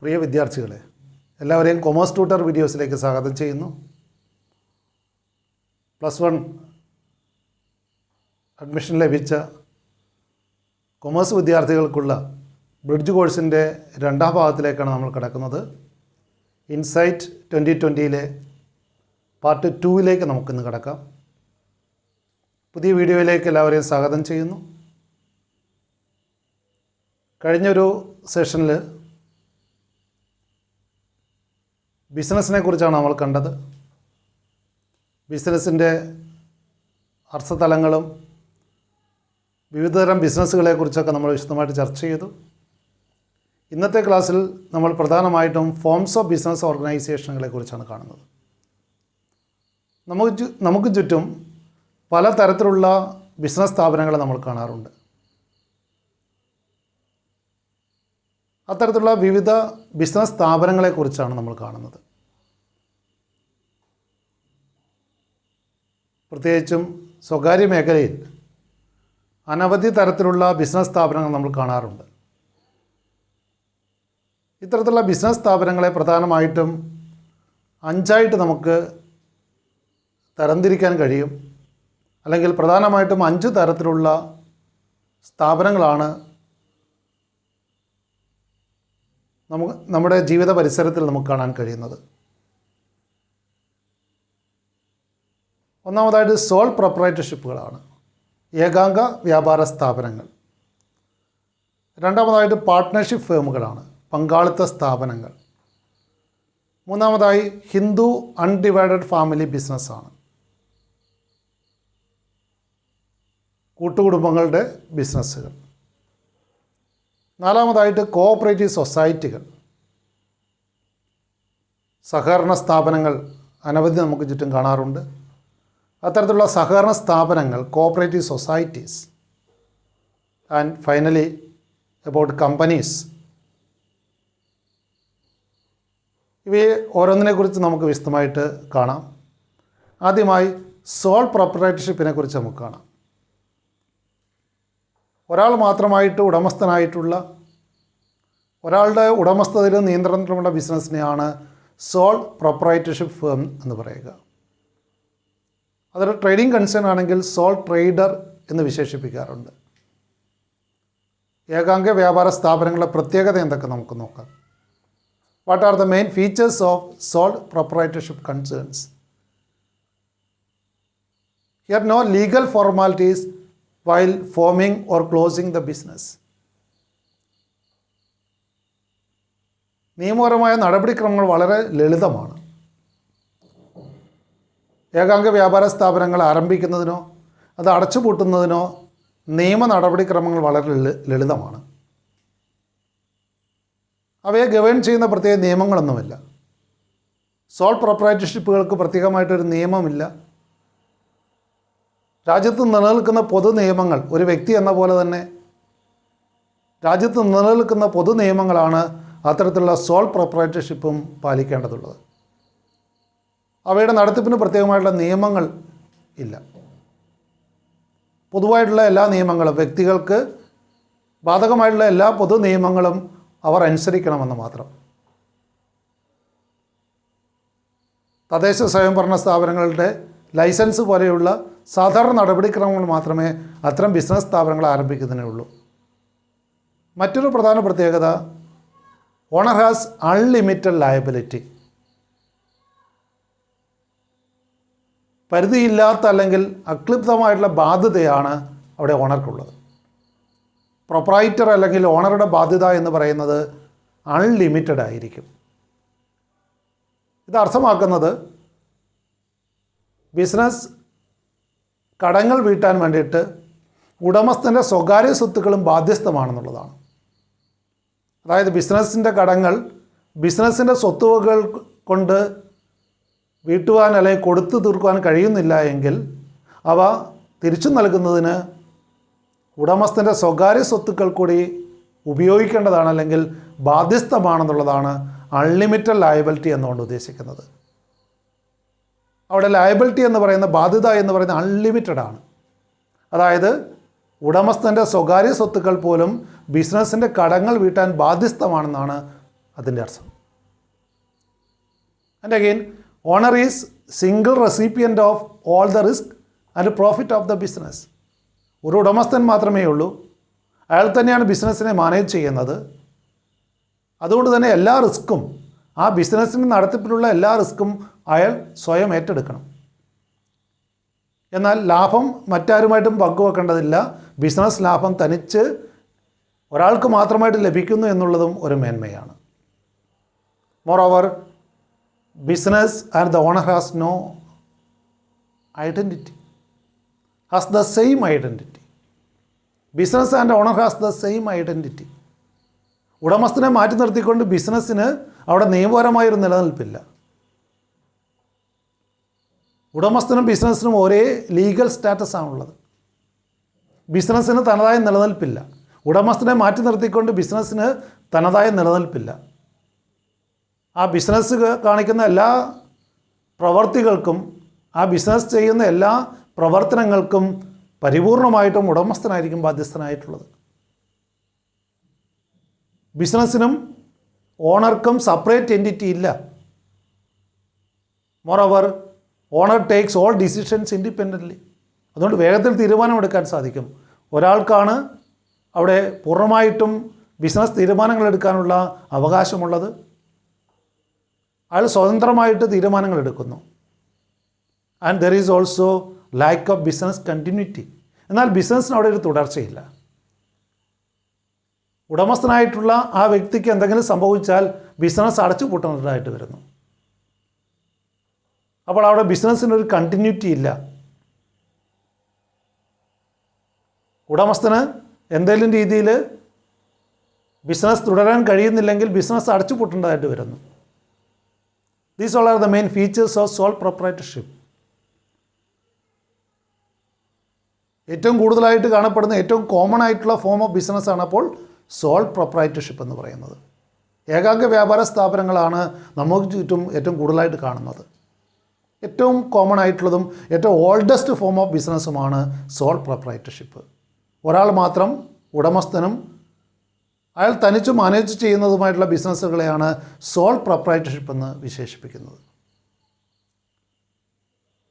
പ്രിയ വിദ്യാർത്ഥികളെ, എല്ലാവരെയും commerce tutor വീഡിയോസിലേക്ക് സ്വാഗതം ചെയ്യുന്നു. +1 അഡ്മിഷൻ ലഭിച്ച കൊമേഴ്സ് വിദ്യാർത്ഥികൾക്കുള്ള ബ്രിഡ്ജ് കോഴ്സിൻ്റെ രണ്ടാം ഭാഗത്തിലേക്കാണ് നമ്മൾ കിടക്കുന്നത്. ഇൻസൈറ്റ് 2020 പാർട്ട് 2 നമുക്കിന്ന് കിടക്കാം. പുതിയ വീഡിയോയിലേക്ക് എല്ലാവരെയും സ്വാഗതം ചെയ്യുന്നു. കഴിഞ്ഞൊരു സെഷനിൽ ബിസിനസ്സിനെ കുറിച്ചാണ് നമ്മൾ കണ്ടത്. ബിസിനസ്സിൻ്റെ അർത്ഥതലങ്ങളും വിവിധതരം ബിസിനസ്സുകളെക്കുറിച്ചൊക്കെ നമ്മൾ വിശദമായിട്ട് ചർച്ച ചെയ്തു. ഇന്നത്തെ ക്ലാസ്സിൽ നമ്മൾ പ്രധാനമായിട്ടും ഫോംസ് ഓഫ് ബിസിനസ് ഓർഗനൈസേഷനുകളെ കുറിച്ചാണ് കാണുന്നത്. നമുക്ക് ചുറ്റും പല തരത്തിലുള്ള ബിസിനസ് സ്ഥാപനങ്ങളെ നമ്മൾ കാണാറുണ്ട്. അത്തരത്തിലുള്ള വിവിധ ബിസിനസ് സ്ഥാപനങ്ങളെക്കുറിച്ചാണ് നമ്മൾ കാണുന്നത്. പ്രത്യേകിച്ചും സ്വകാര്യ മേഖലയിൽ അനവധി തരത്തിലുള്ള ബിസിനസ് സ്ഥാപനങ്ങൾ നമ്മൾ കാണാറുണ്ട്. ഇത്തരത്തിലുള്ള ബിസിനസ് സ്ഥാപനങ്ങളെ പ്രധാനമായിട്ടും 5 നമുക്ക് തരംതിരിക്കാൻ കഴിയും. അല്ലെങ്കിൽ പ്രധാനമായിട്ടും 5 തരത്തിലുള്ള സ്ഥാപനങ്ങളാണ് നമ്മുടെ ജീവിത പരിസരത്തിൽ നമുക്ക് കാണാൻ കഴിയുന്നത്. ഒന്നാമതായിട്ട് സോൾ പ്രൊപ്രൈറ്റർഷിപ്പുകളാണ്, ഏകാംഗ വ്യാപാര സ്ഥാപനങ്ങൾ. രണ്ടാമതായിട്ട് പാർട്ട്ണർഷിപ്പ് ഫേമുകളാണ്, പങ്കാളിത്ത സ്ഥാപനങ്ങൾ. മൂന്നാമതായി ഹിന്ദു അൺഡിവൈഡഡ് ഫാമിലി ബിസിനസ്സാണ്, കൂട്ടുകുടുംബങ്ങളുടെ ബിസിനസ്സുകൾ. നാലാമതായിട്ട് കോഓപ്പറേറ്റീവ് സൊസൈറ്റികൾ, സഹകരണ സ്ഥാപനങ്ങൾ അനവധി നമുക്ക് ചുറ്റും കാണാറുണ്ട്. അത്തരത്തിലുള്ള സഹകരണ സ്ഥാപനങ്ങൾ, cooperative societies. And finally about companies. ഇവയെ ഓരോന്നിനെക്കുറിച്ച് നമുക്ക് വിശദമായിട്ട് കാണാം. ആദ്യമായി സോൾ പ്രൊപ്രൈറ്റർഷിപ്പിനെ കുറിച്ച് നമുക്ക് കാണാം. ഒരാൾ മാത്രമായിട്ട് ഉടമസ്ഥനായിട്ടുള്ള, ഒരാളുടെ ഉടമസ്ഥതയിലും നിയന്ത്രണത്തിലുമുള്ള ബിസിനസ്സിനെയാണ് സോൾ പ്രൊപ്രൈറ്റർഷിപ്പ് ഫേം എന്ന് പറയുക. അതൊരു ട്രേഡിംഗ് കൺസേൺ ആണെങ്കിൽ സോൾ ട്രേഡർ എന്ന് വിശേഷിപ്പിക്കാറുണ്ട്. ഏകാംഗ വ്യാപാര സ്ഥാപനങ്ങളുടെ പ്രത്യേകത എന്തൊക്കെ നമുക്ക് നോക്കാം. What are the main features of sole proprietorship concerns? Here no legal formalities while forming or closing the business. നിയമപരമായ നടപടിക്രമങ്ങൾ വളരെ ലളിതമാണ്. ഏകാംഗ വ്യാപാര സ്ഥാപനങ്ങൾ ആരംഭിക്കുന്നതിനോ അത് അടച്ചുപൂട്ടുന്നതിനോ നിയമ നടപടിക്രമങ്ങൾ വളരെ ലളിതമാണ്. അവയെ ഗവേൺ ചെയ്യുന്ന പ്രത്യേക നിയമങ്ങളൊന്നുമില്ല. സോൾ പ്രൊപ്രൈറ്റർഷിപ്പുകൾക്ക് പ്രത്യേകമായിട്ടൊരു നിയമമില്ല. രാജ്യത്ത് നിലനിൽക്കുന്ന പൊതു നിയമങ്ങൾ, ഒരു വ്യക്തി എന്ന പോലെ തന്നെ രാജ്യത്ത് നിലനിൽക്കുന്ന പൊതു നിയമങ്ങളാണ് അത്തരത്തിലുള്ള സോൾ പ്രൊപ്രൈറ്റർഷിപ്പും പാലിക്കേണ്ടതുള്ളത്. അവയുടെ നടത്തിപ്പിന് പ്രത്യേകമായിട്ടുള്ള നിയമങ്ങൾ ഇല്ല. പൊതുവായിട്ടുള്ള എല്ലാ നിയമങ്ങളും, വ്യക്തികൾക്ക് ബാധകമായിട്ടുള്ള എല്ലാ പൊതു നിയമങ്ങളും അവർ അനുസരിക്കണമെന്ന് മാത്രം. തദ്ദേശ സ്വയംഭരണ സ്ഥാപനങ്ങളുടെ ലൈസൻസ് പോലെയുള്ള സാധാരണ നടപടിക്രമങ്ങൾ മാത്രമേ അത്തരം ബിസിനസ് സ്ഥാപനങ്ങൾ ആരംഭിക്കുന്നതിനുള്ളൂ. മറ്റൊരു പ്രധാന പ്രത്യേകത, ഓണർ ഹാസ് അൺലിമിറ്റഡ് ലയബിലിറ്റി. പരിധിയില്ലാത്ത അല്ലെങ്കിൽ അക്ലിപ്തമായിട്ടുള്ള ബാധ്യതയാണ് അവിടെ ഓണർക്കുള്ളത്. പ്രൊപ്രൈറ്റർ അല്ലെങ്കിൽ ഓണറുടെ ബാധ്യത എന്ന് പറയുന്നത് അൺലിമിറ്റഡ് ആയിരിക്കും. ഇത് അർത്ഥമാക്കുന്നത് ബിസിനസ് കടങ്ങൾ വീട്ടാൻ വേണ്ടിയിട്ട് ഉടമസ്ഥൻ്റെ സ്വകാര്യ സ്വത്തുക്കളും ബാധ്യസ്ഥമാണെന്നുള്ളതാണ്. അതായത് ബിസിനസ്സിൻ്റെ കടങ്ങൾ ബിസിനസ്സിൻ്റെ സ്വത്തുവകൾ കൊണ്ട് വീട്ടുവാൻ അല്ലെങ്കിൽ കൊടുത്തു തീർക്കുവാൻ കഴിയുന്നില്ല എങ്കിൽ അവ തിരിച്ചു നൽകുന്നതിന് ഉടമസ്ഥൻ്റെ സ്വകാര്യ സ്വത്തുക്കൾ കൂടി ഉപയോഗിക്കേണ്ടതാണ്, അല്ലെങ്കിൽ ബാധ്യസ്ഥമാണെന്നുള്ളതാണ് അൺലിമിറ്റഡ് ലയബിലിറ്റി എന്നുകൊണ്ട് ഉദ്ദേശിക്കുന്നത്. അവിടെ ലയബിലിറ്റി എന്ന് പറയുന്ന, ബാധ്യത എന്ന് പറയുന്നത് അൺലിമിറ്റഡ് ആണ്. അതായത് ഉടമസ്ഥൻ്റെ സ്വകാര്യ സ്വത്തുക്കൾ പോലും ബിസിനസ്സിൻ്റെ കടങ്ങൾ വീട്ടാൻ ബാധ്യസ്ഥമാണെന്നാണ് അതിൻ്റെ അർത്ഥം. And again owner is single recipient of all the risk and profit of the business. ഒരു ഉടമസ്ഥൻ മാത്രമേ ഉള്ളൂ, അയാൾ തന്നെയാണ് ബിസിനസ്സിനെ മാനേജ് ചെയ്യുന്നത്. അതുകൊണ്ട് തന്നെ എല്ലാ റിസ്ക്കും, ആ ബിസിനസ്സിന് നടത്തിപ്പിലുള്ള എല്ലാ റിസ്ക്കും അയാൾ സ്വയം ഏറ്റെടുക്കണം. എന്നാൽ ലാഭം മറ്റാരുമായിട്ടും പങ്കുവെക്കേണ്ടതില്ല. ബിസിനസ് ലാഭം തനിച്ച് ഒരാൾക്ക് മാത്രമായിട്ട് ലഭിക്കുന്നു എന്നുള്ളതും ഒരു മേന്മയാണ്. Moreover business and the owner has no identity, has the same identity. Business and owner has the same identity. ഉടമസ്ഥനെ മാറ്റി നിർത്തിക്കൊണ്ട് ബിസിനസ്സിന് അവിടെ നിയമപരമായൊരു നിലനിൽപ്പില്ല. ഉടമസ്ഥനും ബിസിനസ്സിനും ഒരേ ലീഗൽ സ്റ്റാറ്റസ് ആണുള്ളത്. ബിസിനസ്സിന് തനതായ നിലനിൽപ്പില്ല. ഉടമസ്ഥനെ മാറ്റി നിർത്തിക്കൊണ്ട് ബിസിനസ്സിന് തനതായ നിലനിൽപ്പില്ല. ആ ബിസിനസ് കാണിക്കുന്ന എല്ലാ പ്രവർത്തികൾക്കും, ആ ബിസിനസ് ചെയ്യുന്ന എല്ലാ പ്രവർത്തനങ്ങൾക്കും പരിപൂർണമായിട്ടും ഉടമസ്ഥനായിരിക്കും ബാധ്യസ്ഥനായിട്ടുള്ളത്. ബിസിനസ്സിനും ഓണർക്കും സെപ്പറേറ്റ് എൻറ്റിറ്റി ഇല്ല. Moreover owner takes all decisions independently. അതുകൊണ്ട് വേഗത്തിൽ തീരുമാനമെടുക്കാൻ സാധിക്കും. ഒരാൾക്കാണ് അവിടെ പൂർണ്ണമായിട്ടും ബിസിനസ് തീരുമാനങ്ങൾ എടുക്കാനുള്ള അവകാശമുള്ളത്. അയാൾ സ്വതന്ത്രമായിട്ട് തീരുമാനങ്ങൾ എടുക്കുന്നു. And there is also lack of business continuity. എന്നാൽ ബിസിനസ്സിന് അവിടെ ഒരു തുടർച്ചയില്ല. ഉടമസ്ഥനായിട്ടുള്ള ആ വ്യക്തിക്ക് എന്തെങ്കിലും സംഭവിച്ചാൽ ബിസിനസ് അടച്ചു പൂട്ടേണ്ടതായിട്ട് വരുന്നു. അപ്പോൾ അവിടെ ബിസിനസ്സിനൊരു കണ്ടിന്യൂറ്റി ഇല്ല. ഉടമസ്ഥന് എന്തെങ്കിലും രീതിയിൽ ബിസിനസ് തുടരാൻ കഴിയുന്നില്ലെങ്കിൽ ബിസിനസ് അടച്ചു പൂട്ടേണ്ടതായിട്ട് വരുന്നു. These all are the main features of sole proprietorship. ഏറ്റവും കൂടുതലായിട്ട് കാണപ്പെടുന്ന ഏറ്റവും കോമൺ ആയിട്ടുള്ള ഫോം ഓഫ് ബിസിനസ്സാണ് അപ്പോൾ സോൾ പ്രൊപ്രൈറ്റർഷിപ്പ് എന്ന് പറയുന്നത്. ഏകാംഗ വ്യാപാര സ്ഥാപനങ്ങളാണ് നമുക്ക് ചുറ്റും ഏറ്റവും കൂടുതലായിട്ട് കാണുന്നത്. ഏറ്റവും കോമൺ ആയിട്ടുള്ളതും ഏറ്റവും ഓൾഡസ്റ്റ് ഫോം ഓഫ് ബിസിനസ്സുമാണ് സോൾ പ്രൊപ്രൈറ്റർഷിപ്പ്. ഒരാൾ മാത്രം ഉടമസ്ഥനും അയാൾ തനിച്ച് മാനേജ് ചെയ്യുന്നതുമായിട്ടുള്ള ബിസിനസ്സുകളെയാണ് സോൾ പ്രൊപ്രൈറ്റർഷിപ്പ് എന്ന് വിശേഷിപ്പിക്കുന്നത്.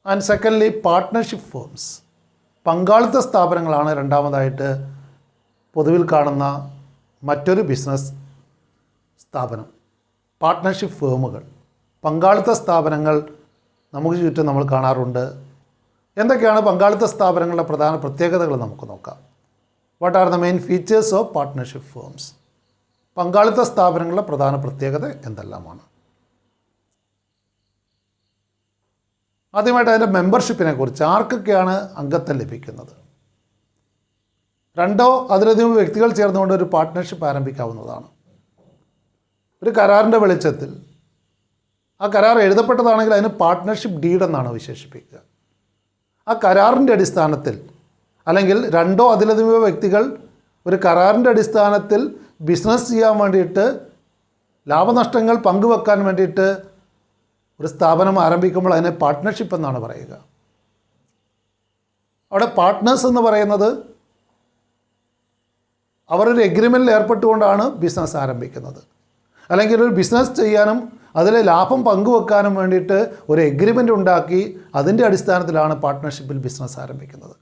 And secondly partnership forms. പങ്കാളിത്ത സ്ഥാപനങ്ങളാണ് രണ്ടാമതായിട്ട് പൊതുവിൽ കാണുന്ന മറ്റൊരു ബിസിനസ് സ്ഥാപനം. പാർട്ട്ണർഷിപ്പ് ഫേമുകൾ, പങ്കാളിത്ത സ്ഥാപനങ്ങൾ നമുക്ക് ചുറ്റും നമ്മൾ കാണാറുണ്ട്. എന്തൊക്കെയാണ് പങ്കാളിത്ത സ്ഥാപനങ്ങളുടെ പ്രധാന പ്രത്യേകതകൾ നമുക്ക് നോക്കാം. What are the main features of partnership firms? പങ്കാളിത്ത സ്ഥാപനങ്ങളുടെ പ്രധാന പ്രത്യേകത എന്തെല്ലാമാണ്? ആദ്യമായിട്ട് അതിൻ്റെ മെമ്പർഷിപ്പിനെ കുറിച്ച്. ആർക്കൊക്കെയാണ് അംഗത്വം ലഭിക്കുന്നത്? രണ്ടോ അതിലധികം വ്യക്തികൾ ചേർന്നുകൊണ്ട് ഒരു പാർട്ട്ണർഷിപ്പ് ആരംഭിക്കാവുന്നതാണ്. ഒരു കരാറിൻ്റെ വെളിച്ചത്തിൽ, ആ കരാർ എഴുതപ്പെട്ടതാണെങ്കിൽ അതിന് പാർട്ട്ണർഷിപ്പ് ഡീഡ് എന്നാണ് വിശേഷിപ്പിക്കുക. ആ കരാറിൻ്റെ അടിസ്ഥാനത്തിൽ, അല്ലെങ്കിൽ രണ്ടോ അതിലധികം വ്യക്തികൾ ഒരു കരാറിൻ്റെ അടിസ്ഥാനത്തിൽ ബിസിനസ് ചെയ്യാൻ വേണ്ടിയിട്ട്, ലാഭനഷ്ടങ്ങൾ പങ്കുവെക്കാൻ വേണ്ടിയിട്ട് ഒരു സ്ഥാപനം ആരംഭിക്കുമ്പോൾ അതിനെ പാർട്ട്ണർഷിപ്പ് എന്നാണ് പറയുക. അവിടെ പാർട്ട്നേഴ്സ് എന്ന് പറയുന്നത് അവരൊരു എഗ്രിമെൻറ്റിൽ ഏർപ്പെട്ടുകൊണ്ടാണ് ബിസിനസ് ആരംഭിക്കുന്നത്. അല്ലെങ്കിൽ ഒരു ബിസിനസ് ചെയ്യാനും അതിലെ ലാഭം പങ്കുവെക്കാനും വേണ്ടിയിട്ട് ഒരു എഗ്രിമെൻ്റ് ഉണ്ടാക്കി അതിൻ്റെ അടിസ്ഥാനത്തിലാണ് പാർട്ട്ണർഷിപ്പിൽ ബിസിനസ് ആരംഭിക്കുന്നത്.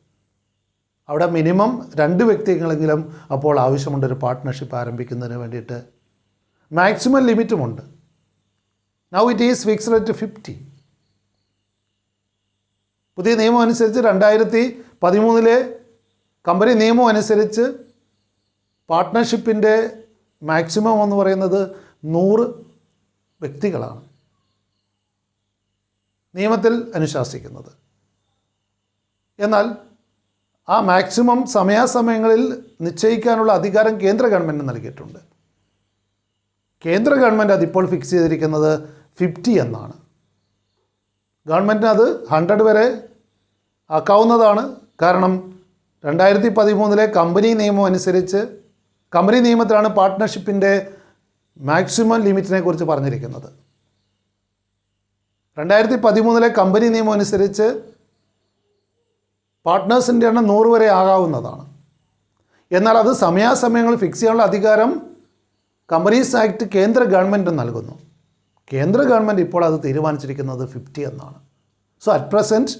അവിടെ മിനിമം 2 വ്യക്തികളെങ്കിലും അപ്പോൾ ആവശ്യമുണ്ട് ഒരു പാർട്ട്ണർഷിപ്പ് ആരംഭിക്കുന്നതിന് വേണ്ടിയിട്ട്. മാക്സിമം ലിമിറ്റുമുണ്ട്. Now it is fixed at 50. പുതിയ നിയമം അനുസരിച്ച് 2013 കമ്പനി നിയമം അനുസരിച്ച് പാർട്ട്ണർഷിപ്പിൻ്റെ മാക്സിമം എന്ന് പറയുന്നത് 100 വ്യക്തികളാണ് നിയമത്തിൽ അനുശാസിക്കുന്നത്. എന്നാൽ ആ മാക്സിമം സമയാസമയങ്ങളിൽ നിശ്ചയിക്കാനുള്ള അധികാരം കേന്ദ്ര ഗവൺമെൻറ് നൽകിയിട്ടുണ്ട്. കേന്ദ്ര ഗവൺമെൻറ് അതിപ്പോൾ ഫിക്സ് ചെയ്തിരിക്കുന്നത് 50 എന്നാണ്. ഗവൺമെൻറ്റിന് അത് 100 വരെ ആക്കാവുന്നതാണ്. കാരണം 2013 കമ്പനി നിയമം അനുസരിച്ച്, കമ്പനി നിയമത്തിലാണ് പാർട്ട്ണർഷിപ്പിൻ്റെ മാക്സിമം ലിമിറ്റിനെ കുറിച്ച് പറഞ്ഞിരിക്കുന്നത്. 2013 കമ്പനി നിയമം അനുസരിച്ച് പാർട്ട്നേഴ്സിൻ്റെ എണ്ണം 100 വരെ ആകാവുന്നതാണ്. എന്നാൽ അത് സമയാസമയങ്ങൾ ഫിക്സ് ചെയ്യാനുള്ള അധികാരം കമ്പനീസ് ആക്ട് കേന്ദ്ര ഗവൺമെൻറ് നൽകുന്നു. കേന്ദ്ര ഗവൺമെൻറ് ഇപ്പോൾ അത് തീരുമാനിച്ചിരിക്കുന്നത് 50 എന്നാണ്. So at present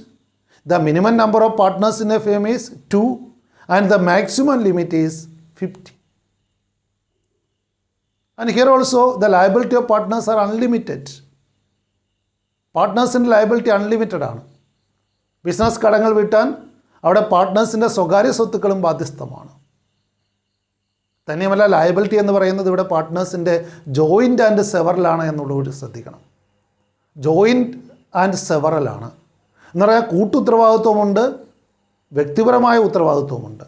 the minimum number of partners in a firm is 2 and the maximum limit is 50. And here also the liability of partners are unlimited. പാർട്ട്നേഴ്സിൻ്റെ ലയബിലിറ്റി അൺലിമിറ്റഡ് ആണ്. Business കടങ്ങൾ വീട്ടാൻ അവിടെ പാർട്ട്നേഴ്സിൻ്റെ സ്വകാര്യ സ്വത്തുക്കളും ബാധ്യസ്ഥമാണ്. തന്നെയുമല്ല, ലയബിലിറ്റി എന്ന് പറയുന്നത് ഇവിടെ പാർട്ട്നേഴ്സിൻ്റെ ജോയിൻ്റ് ആൻഡ് സെവറലാണ് എന്നുള്ളത് ശ്രദ്ധിക്കണം. ജോയിൻ്റ് ആൻഡ് സെവറലാണ് എന്ന് പറയാൻ കൂട്ടുത്തരവാദിത്വമുണ്ട്, വ്യക്തിപരമായ ഉത്തരവാദിത്വമുണ്ട്.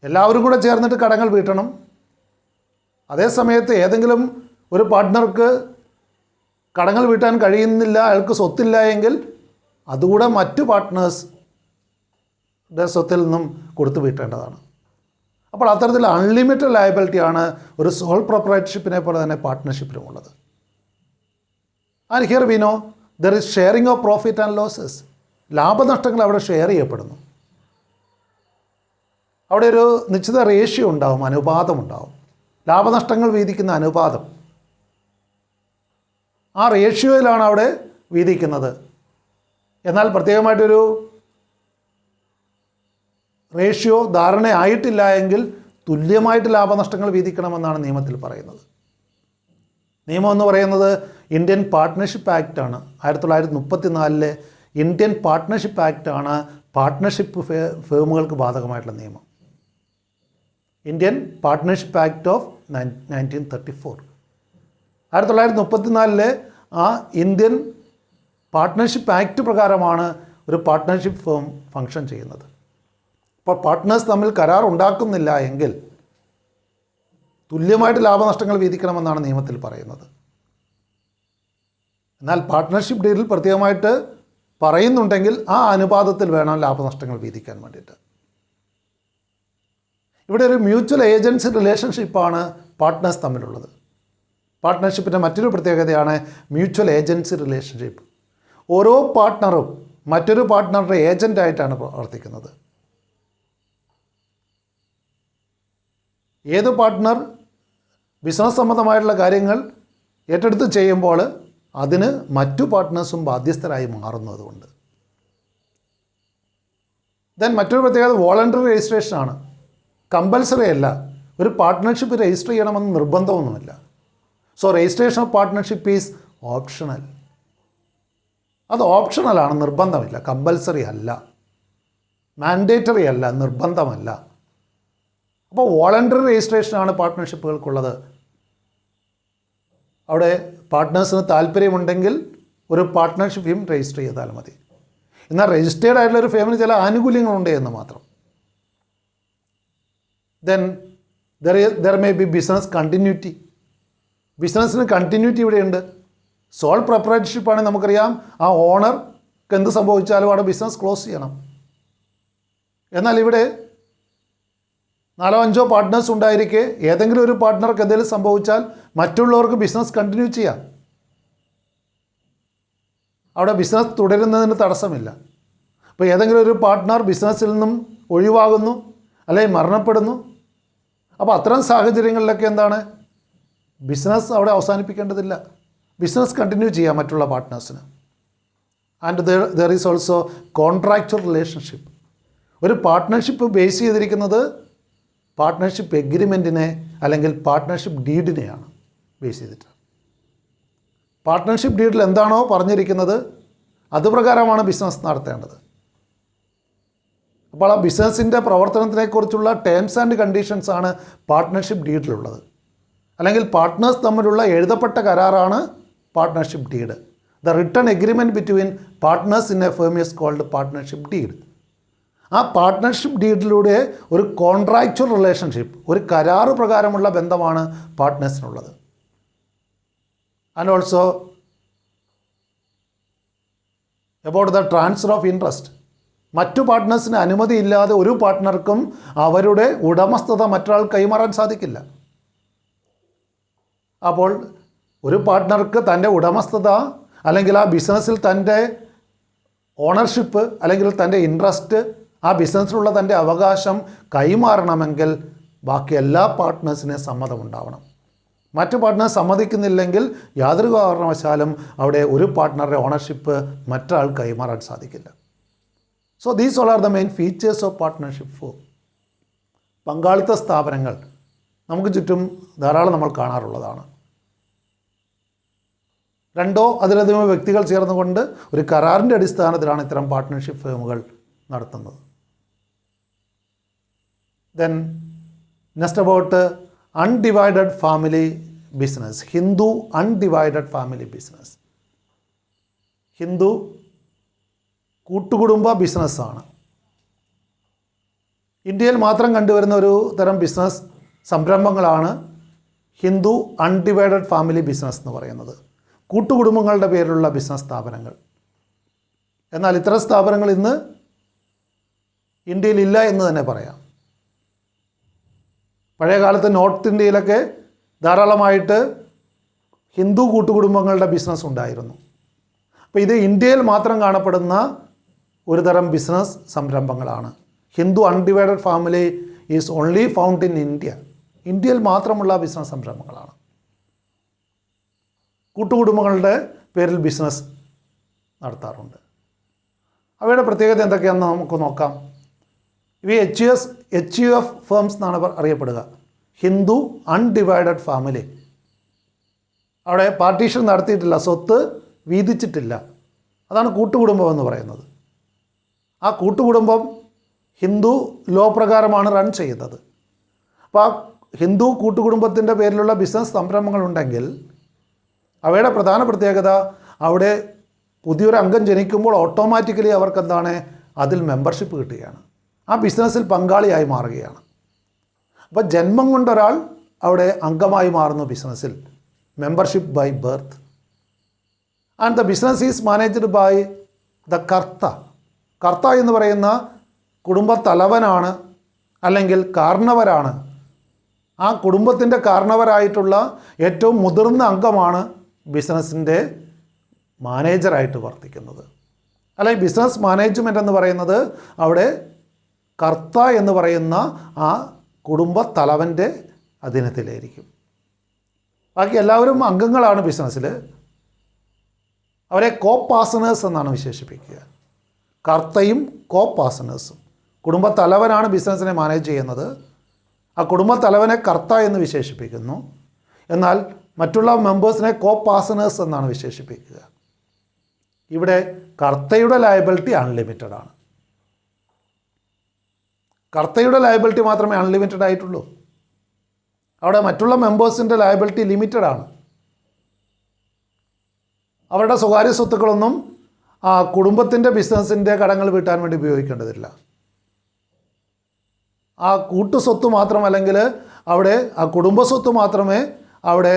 എല്ലാവരും കൂടെ ചേർന്നിട്ട് കടങ്ങൾ വീട്ടണം. അതേസമയത്ത് ഏതെങ്കിലും ഒരു പാർട്ട്ണർക്ക് കടങ്ങൾ വീട്ടാൻ കഴിയുന്നില്ല, അയാൾക്ക് സ്വത്തില്ല എങ്കിൽ അതുകൂടെ മറ്റു പാർട്ട്നേഴ്സിൻ്റെ സ്വത്തിൽ നിന്നും കൊടുത്തു വീട്ടേണ്ടതാണ്. അപ്പോൾ അത്തരത്തിൽ അൺലിമിറ്റഡ് ലയബിലിറ്റിയാണ് ഒരു സോൾ പ്രൊപ്രൈറ്റർഷിപ്പിനെ പോലെ തന്നെ പാർട്ട്ണർഷിപ്പിനുമുള്ളത്. And here we know there is sharing of profit and losses. ലാഭനഷ്ടങ്ങൾ അവിടെ ഷെയർ ചെയ്യപ്പെടുന്നു. അവിടെ ഒരു നിശ്ചിത റേഷ്യോ ഉണ്ടാവും, അനുപാതം ഉണ്ടാവും, ലാഭനഷ്ടങ്ങൾ വീതിക്കുന്ന അനുപാതം. ആ റേഷ്യോയിലാണ് അവിടെ വീതിക്കുന്നത്. എന്നാൽ പ്രത്യേകമായിട്ടൊരു റേഷ്യോ ധാരണയായിട്ടില്ല എങ്കിൽ തുല്യമായിട്ട് ലാഭനഷ്ടങ്ങൾ വീതിക്കണമെന്നാണ് നിയമത്തിൽ പറയുന്നത്. നിയമം എന്ന് പറയുന്നത് ഇന്ത്യൻ പാർട്ട്ണർഷിപ്പ് ആക്റ്റാണ്. 1934 ഇന്ത്യൻ പാർട്ട്ണർഷിപ്പ് ആക്റ്റാണ് പാർട്ട്ണർഷിപ്പ് ഫേമുകൾക്ക് ബാധകമായിട്ടുള്ള നിയമം. Indian partnership act of 1934. 1934 ആ ഇന്ത്യൻ പാർട്ട്ണർഷിപ്പ് ആക്ട് പ്രകാരമാണ് ഒരു പാർട്ട്ണർഷിപ്പ് ഫേം ഫങ്ഷൻ ചെയ്യുന്നത്. അപ്പോൾ പാർട്ട്നേഴ്സ് തമ്മിൽ കരാർ ഉണ്ടാക്കുന്നില്ല എങ്കിൽ തുല്യമായിട്ട് ലാഭനഷ്ടങ്ങൾ വീതിക്കണമെന്നാണ് നിയമത്തിൽ പറയുന്നത്. എന്നാൽ പാർട്ട്ണർഷിപ്പ് ഡീലിൽ പ്രത്യേകമായിട്ട് പറയുന്നുണ്ടെങ്കിൽ ആ അനുപാതത്തിൽ വേണം ലാഭനഷ്ടങ്ങൾ വീതിക്കാൻ വേണ്ടിയിട്ട്. ഇവിടെ ഒരു മ്യൂച്വൽ ഏജൻസി റിലേഷൻഷിപ്പാണ് പാർട്ട്നേഴ്സ് തമ്മിലുള്ളത്. പാർട്ട്ണർഷിപ്പിൻ്റെ മറ്റൊരു പ്രത്യേകതയാണ് മ്യൂച്വൽ ഏജൻസി റിലേഷൻഷിപ്പ്. ഓരോ പാർട്ട്ണറും മറ്റൊരു പാർട്ട്ണറുടെ ഏജൻ്റായിട്ടാണ് പ്രവർത്തിക്കുന്നത്. ഏത് പാർട്ട്ണർ ബിസിനസ് സംബന്ധമായിട്ടുള്ള കാര്യങ്ങൾ ഏറ്റെടുത്ത് ചെയ്യുമ്പോൾ അതിന് മറ്റു പാർട്ട്നേഴ്സും ബാധ്യസ്ഥരായി മാറുന്നതുകൊണ്ട്. ദെൻ മറ്റൊരു പ്രത്യേകത വോളണ്ടറി രജിസ്ട്രേഷനാണ്. കമ്പൽസറി അല്ല, ഒരു പാർട്ട്ണർഷിപ്പ് രജിസ്റ്റർ ചെയ്യണമെന്ന് നിർബന്ധമൊന്നുമില്ല. So registration of partnership is optional. അത് ഓപ്ഷണലാണ്, നിർബന്ധമില്ല, കമ്പൽസറി അല്ല, മാൻഡേറ്ററി അല്ല, നിർബന്ധമല്ല. അപ്പോൾ വോളണ്ടറി രജിസ്ട്രേഷനാണ് പാർട്ട്ണർഷിപ്പുകൾക്കുള്ളത്. അവിടെ പാർട്ട്നേഴ്സിന് താല്പര്യമുണ്ടെങ്കിൽ ഒരു പാർട്ട്ണർഷിപ്പ് ഫേം രജിസ്റ്റർ ചെയ്താൽ മതി. എന്നാൽ രജിസ്റ്റേർഡ് ആയിട്ടുള്ളൊരു ഫേമിന് ചില ആനുകൂല്യങ്ങളുണ്ട് എന്ന് മാത്രം. Then there may be business continuity. ബിസിനസ്സിന് കണ്ടിന്യൂറ്റി ഇവിടെയുണ്ട്. സോൾ പ്രൊപ്രൈറ്റർഷിപ്പാണെങ്കിൽ നമുക്കറിയാം, ആ ഓണർക്ക് എന്ത് സംഭവിച്ചാലും അവിടെ ബിസിനസ് ക്ലോസ് ചെയ്യണം. എന്നാൽ ഇവിടെ 4-5 പാർട്ട്നേഴ്സ് ഉണ്ടായിരിക്കെ ഏതെങ്കിലും ഒരു പാർട്ട്ണർക്ക് എന്തെങ്കിലും സംഭവിച്ചാൽ മറ്റുള്ളവർക്ക് ബിസിനസ് കണ്ടിന്യൂ ചെയ്യാം. അവിടെ ബിസിനസ് തുടരുന്നതിന് തടസ്സമില്ല. അപ്പോൾ ഏതെങ്കിലും ഒരു പാർട്ട്ണർ ബിസിനസ്സിൽ നിന്നും ഒഴിവാകുന്നു അല്ലെങ്കിൽ മരണപ്പെടുന്നു. അപ്പോൾ അത്തരം സാഹചര്യങ്ങളിലൊക്കെ എന്താണ്, ബിസിനസ് അവിടെ അവസാനിപ്പിക്കേണ്ടതില്ല, ബിസിനസ് കണ്ടിന്യൂ ചെയ്യാം മറ്റുള്ള പാർട്ട്നേഴ്സിന്. And there is also contractual relationship. ഒരു പാർട്ട്ണർഷിപ്പ് ബേസ് ചെയ്തിരിക്കുന്നത് പാർട്ട്ണർഷിപ്പ് എഗ്രിമെൻറ്റിനെ അല്ലെങ്കിൽ പാർട്ട്ണർഷിപ്പ് ഡീഡിനെയാണ് ബേസ് ചെയ്തിട്ട്. പാർട്ട്ണർഷിപ്പ് ഡീഡിൽ എന്താണോ പറഞ്ഞിരിക്കുന്നത് അതുപ്രകാരമാണ് ബിസിനസ് നടത്തേണ്ടത്. അപ്പോൾ ആ ബിസിനസ്സിൻ്റെ പ്രവർത്തനത്തിനെക്കുറിച്ചുള്ള ടേംസ് ആൻഡ് കണ്ടീഷൻസാണ് പാർട്ട്ണർഷിപ്പ് ഡീഡിലുള്ളത്. അല്ലെങ്കിൽ പാർട്ട്നേഴ്സ് തമ്മിലുള്ള എഴുതപ്പെട്ട കരാറാണ് partnership deed. The written agreement between partners in a firm is called partnership deed. ആ പാർട്ട്ണർഷിപ്പ് ഡീഡിലൂടെ ഒരു കോൺട്രാക്ച്വൽ റിലേഷൻഷിപ്പ്, ഒരു കരാറ് പ്രകാരമുള്ള ബന്ധമാണ് പാർട്ട്നേഴ്സിനുള്ളത്. And also about the transfer of interest. മറ്റു പാർട്ട്നേഴ്സിന് അനുമതിയില്ലാതെ ഒരു പാർട്ട്ണർക്കും അവരുടെ ഉടമസ്ഥത മറ്റൊരാൾ കൈമാറാൻ സാധിക്കില്ല. അപ്പോൾ ഒരു പാർട്ട്ണർക്ക് തൻ്റെ ഉടമസ്ഥത അല്ലെങ്കിൽ ആ ബിസിനസ്സിൽ തൻ്റെ ഓണർഷിപ്പ് അല്ലെങ്കിൽ തൻ്റെ ഇൻട്രസ്റ്റ്, ആ ബിസിനസ്സിലുള്ള തൻ്റെ അവകാശം കൈമാറണമെങ്കിൽ ബാക്കി എല്ലാ പാർട്ട്നേഴ്സിനെ സമ്മതമുണ്ടാവണം. മറ്റു പാർട്ട്നേഴ്സ് സമ്മതിക്കുന്നില്ലെങ്കിൽ യാതൊരു കാരണവശാലും അവിടെ ഒരു പാർട്ട്ണറുടെ ഓണർഷിപ്പ് മറ്റൊരാൾ കൈമാറാൻ സാധിക്കില്ല. So these all are the main features of partnership. പങ്കാളിത്ത സ്ഥാപനങ്ങൾ നമുക്ക് ചുറ്റും ധാരാളം നമ്മൾ കാണാറുള്ളതാണ്. രണ്ടോ അതിലധികമോ വ്യക്തികൾ ചേർന്നുകൊണ്ട് ഒരു കരാറിൻ്റെ അടിസ്ഥാനത്തിലാണ് ഇത്തരം പാർട്ട്ണർഷിപ്പ് ഫേമുകൾ നടത്തുന്നത്. Then next about undivided family business. Hindu undivided family business. Hindu കൂട്ടുകുടുംബ ബിസിനസ്സാണ്. ഇന്ത്യയിൽ മാത്രം കണ്ടുവരുന്ന ഒരു തരം ബിസിനസ് സംരംഭങ്ങളാണ് ഹിന്ദു അൺഡിവൈഡഡ് ഫാമിലി ബിസിനസ് എന്ന് പറയുന്നത്. കൂട്ടുകുടുംബങ്ങളുടെ പേരിലുള്ള ബിസിനസ് സ്ഥാപനങ്ങൾ. എന്നാൽ ഇത്തരം സ്ഥാപനങ്ങൾ ഇന്ന് ഇന്ത്യയിലില്ല എന്ന് തന്നെ പറയാം. പഴയ കാലത്ത് നോർത്ത് ഇന്ത്യയിലൊക്കെ ധാരാളമായിട്ട് ഹിന്ദു കൂട്ടുകുടുംബങ്ങളുടെ ബിസിനസ് ഉണ്ടായിരുന്നു. അപ്പോൾ ഇത് ഇന്ത്യയിൽ മാത്രം കാണപ്പെടുന്ന ഒരു തരം ബിസിനസ് സംരംഭങ്ങളാണ്. Hindu undivided family is only found in India. ഇന്ത്യയിൽ മാത്രമുള്ള ബിസിനസ് സംരംഭങ്ങളാണ്. കൂട്ടുകുടുംബങ്ങളുടെ പേരിൽ ബിസിനസ് നടത്താറുണ്ട്. അവയുടെ പ്രത്യേകത എന്തൊക്കെയാണെന്ന് നമുക്ക് നോക്കാം. ഇവ HUF ഫേംസ് എന്നാണ് അറിയപ്പെടുക. Hindu undivided family. അവിടെ പാർട്ടീഷൻ നടത്തിയിട്ടില്ല, സ്വത്ത് വീതിച്ചിട്ടില്ല. അതാണ് കൂട്ടുകുടുംബം എന്ന് പറയുന്നത്. ആ കൂട്ടുകുടുംബം ഹിന്ദു ലോ പ്രകാരമാണ് റൺ ചെയ്യുന്നത്. അപ്പോൾ ആ ഹിന്ദു കൂട്ടുകുടുംബത്തിൻ്റെ പേരിലുള്ള ബിസിനസ് സംരംഭങ്ങളുണ്ടെങ്കിൽ അവയുടെ പ്രധാന പ്രത്യേകത അവിടെ പുതിയൊരു അംഗം ജനിക്കുമ്പോൾ ഓട്ടോമാറ്റിക്കലി അവർക്കെന്താണ് അതിൽ മെമ്പർഷിപ്പ് കിട്ടുകയാണ്. ആ ബിസിനസ്സിൽ പങ്കാളിയായി മാറുകയാണ്. അപ്പോൾ ജന്മം കൊണ്ടൊരാൾ അവിടെ അംഗമായി മാറുന്നു ബിസിനസ്സിൽ. Membership by birth. And the business is managed by the karta. Karta എന്ന് പറയുന്ന കുടുംബത്തലവനാണ് അല്ലെങ്കിൽ കാരണവരാണ്. ആ കുടുംബത്തിൻ്റെ കാരണവരായിട്ടുള്ള ഏറ്റവും മുതിർന്ന അംഗമാണ് ബിസിനസ്സിൻ്റെ മാനേജറായിട്ട് വർത്തിക്കുന്നത്. അല്ലെങ്കിൽ ബിസിനസ് മാനേജ്മെൻറ്റ് എന്ന് പറയുന്നത് അവിടെ കർത്ത എന്ന് പറയുന്ന ആ കുടുംബത്തലവൻ്റെ അധീനത്തിലായിരിക്കും. ബാക്കി എല്ലാവരും അംഗങ്ങളാണ് ബിസിനസ്സിൽ. അവരെ കോ പാർട്ട്നേഴ്സ് എന്നാണ് വിശേഷിപ്പിക്കുക. കർത്തയും കോ പാർട്ട്നേഴ്സും. കുടുംബത്തലവനാണ് ബിസിനസ്സിനെ മാനേജ് ചെയ്യുന്നത്. ആ കുടുംബത്തലവനെ കർത്ത എന്ന് വിശേഷിപ്പിക്കുന്നു. എന്നാൽ മറ്റുള്ള മെമ്പേഴ്സിനെ കോ പാർട്ട്നേഴ്സ് എന്നാണ് വിശേഷിപ്പിക്കുക. ഇവിടെ കർത്തയുടെ ലയബിലിറ്റി അൺലിമിറ്റഡ് ആണ്. കർത്തയുടെ ലയബിലിറ്റി മാത്രമേ അൺലിമിറ്റഡ് ആയിട്ടുള്ളൂ. അവിടെ മറ്റുള്ള മെമ്പേഴ്സിൻ്റെ ലയബിലിറ്റി ലിമിറ്റഡ് ആണ്. അവരുടെ സ്വകാര്യ സ്വത്തുക്കളൊന്നും ആ കുടുംബത്തിൻ്റെ ബിസിനസ്സിൻ്റെ കടങ്ങൾ വീട്ടാൻ വേണ്ടി ഉപയോഗിക്കേണ്ടതില്ല. ആ കൂട്ടുസ്വത്ത് മാത്രം, അല്ലെങ്കിൽ അവിടെ ആ കുടുംബസ്വത്ത് മാത്രമേ അവിടെ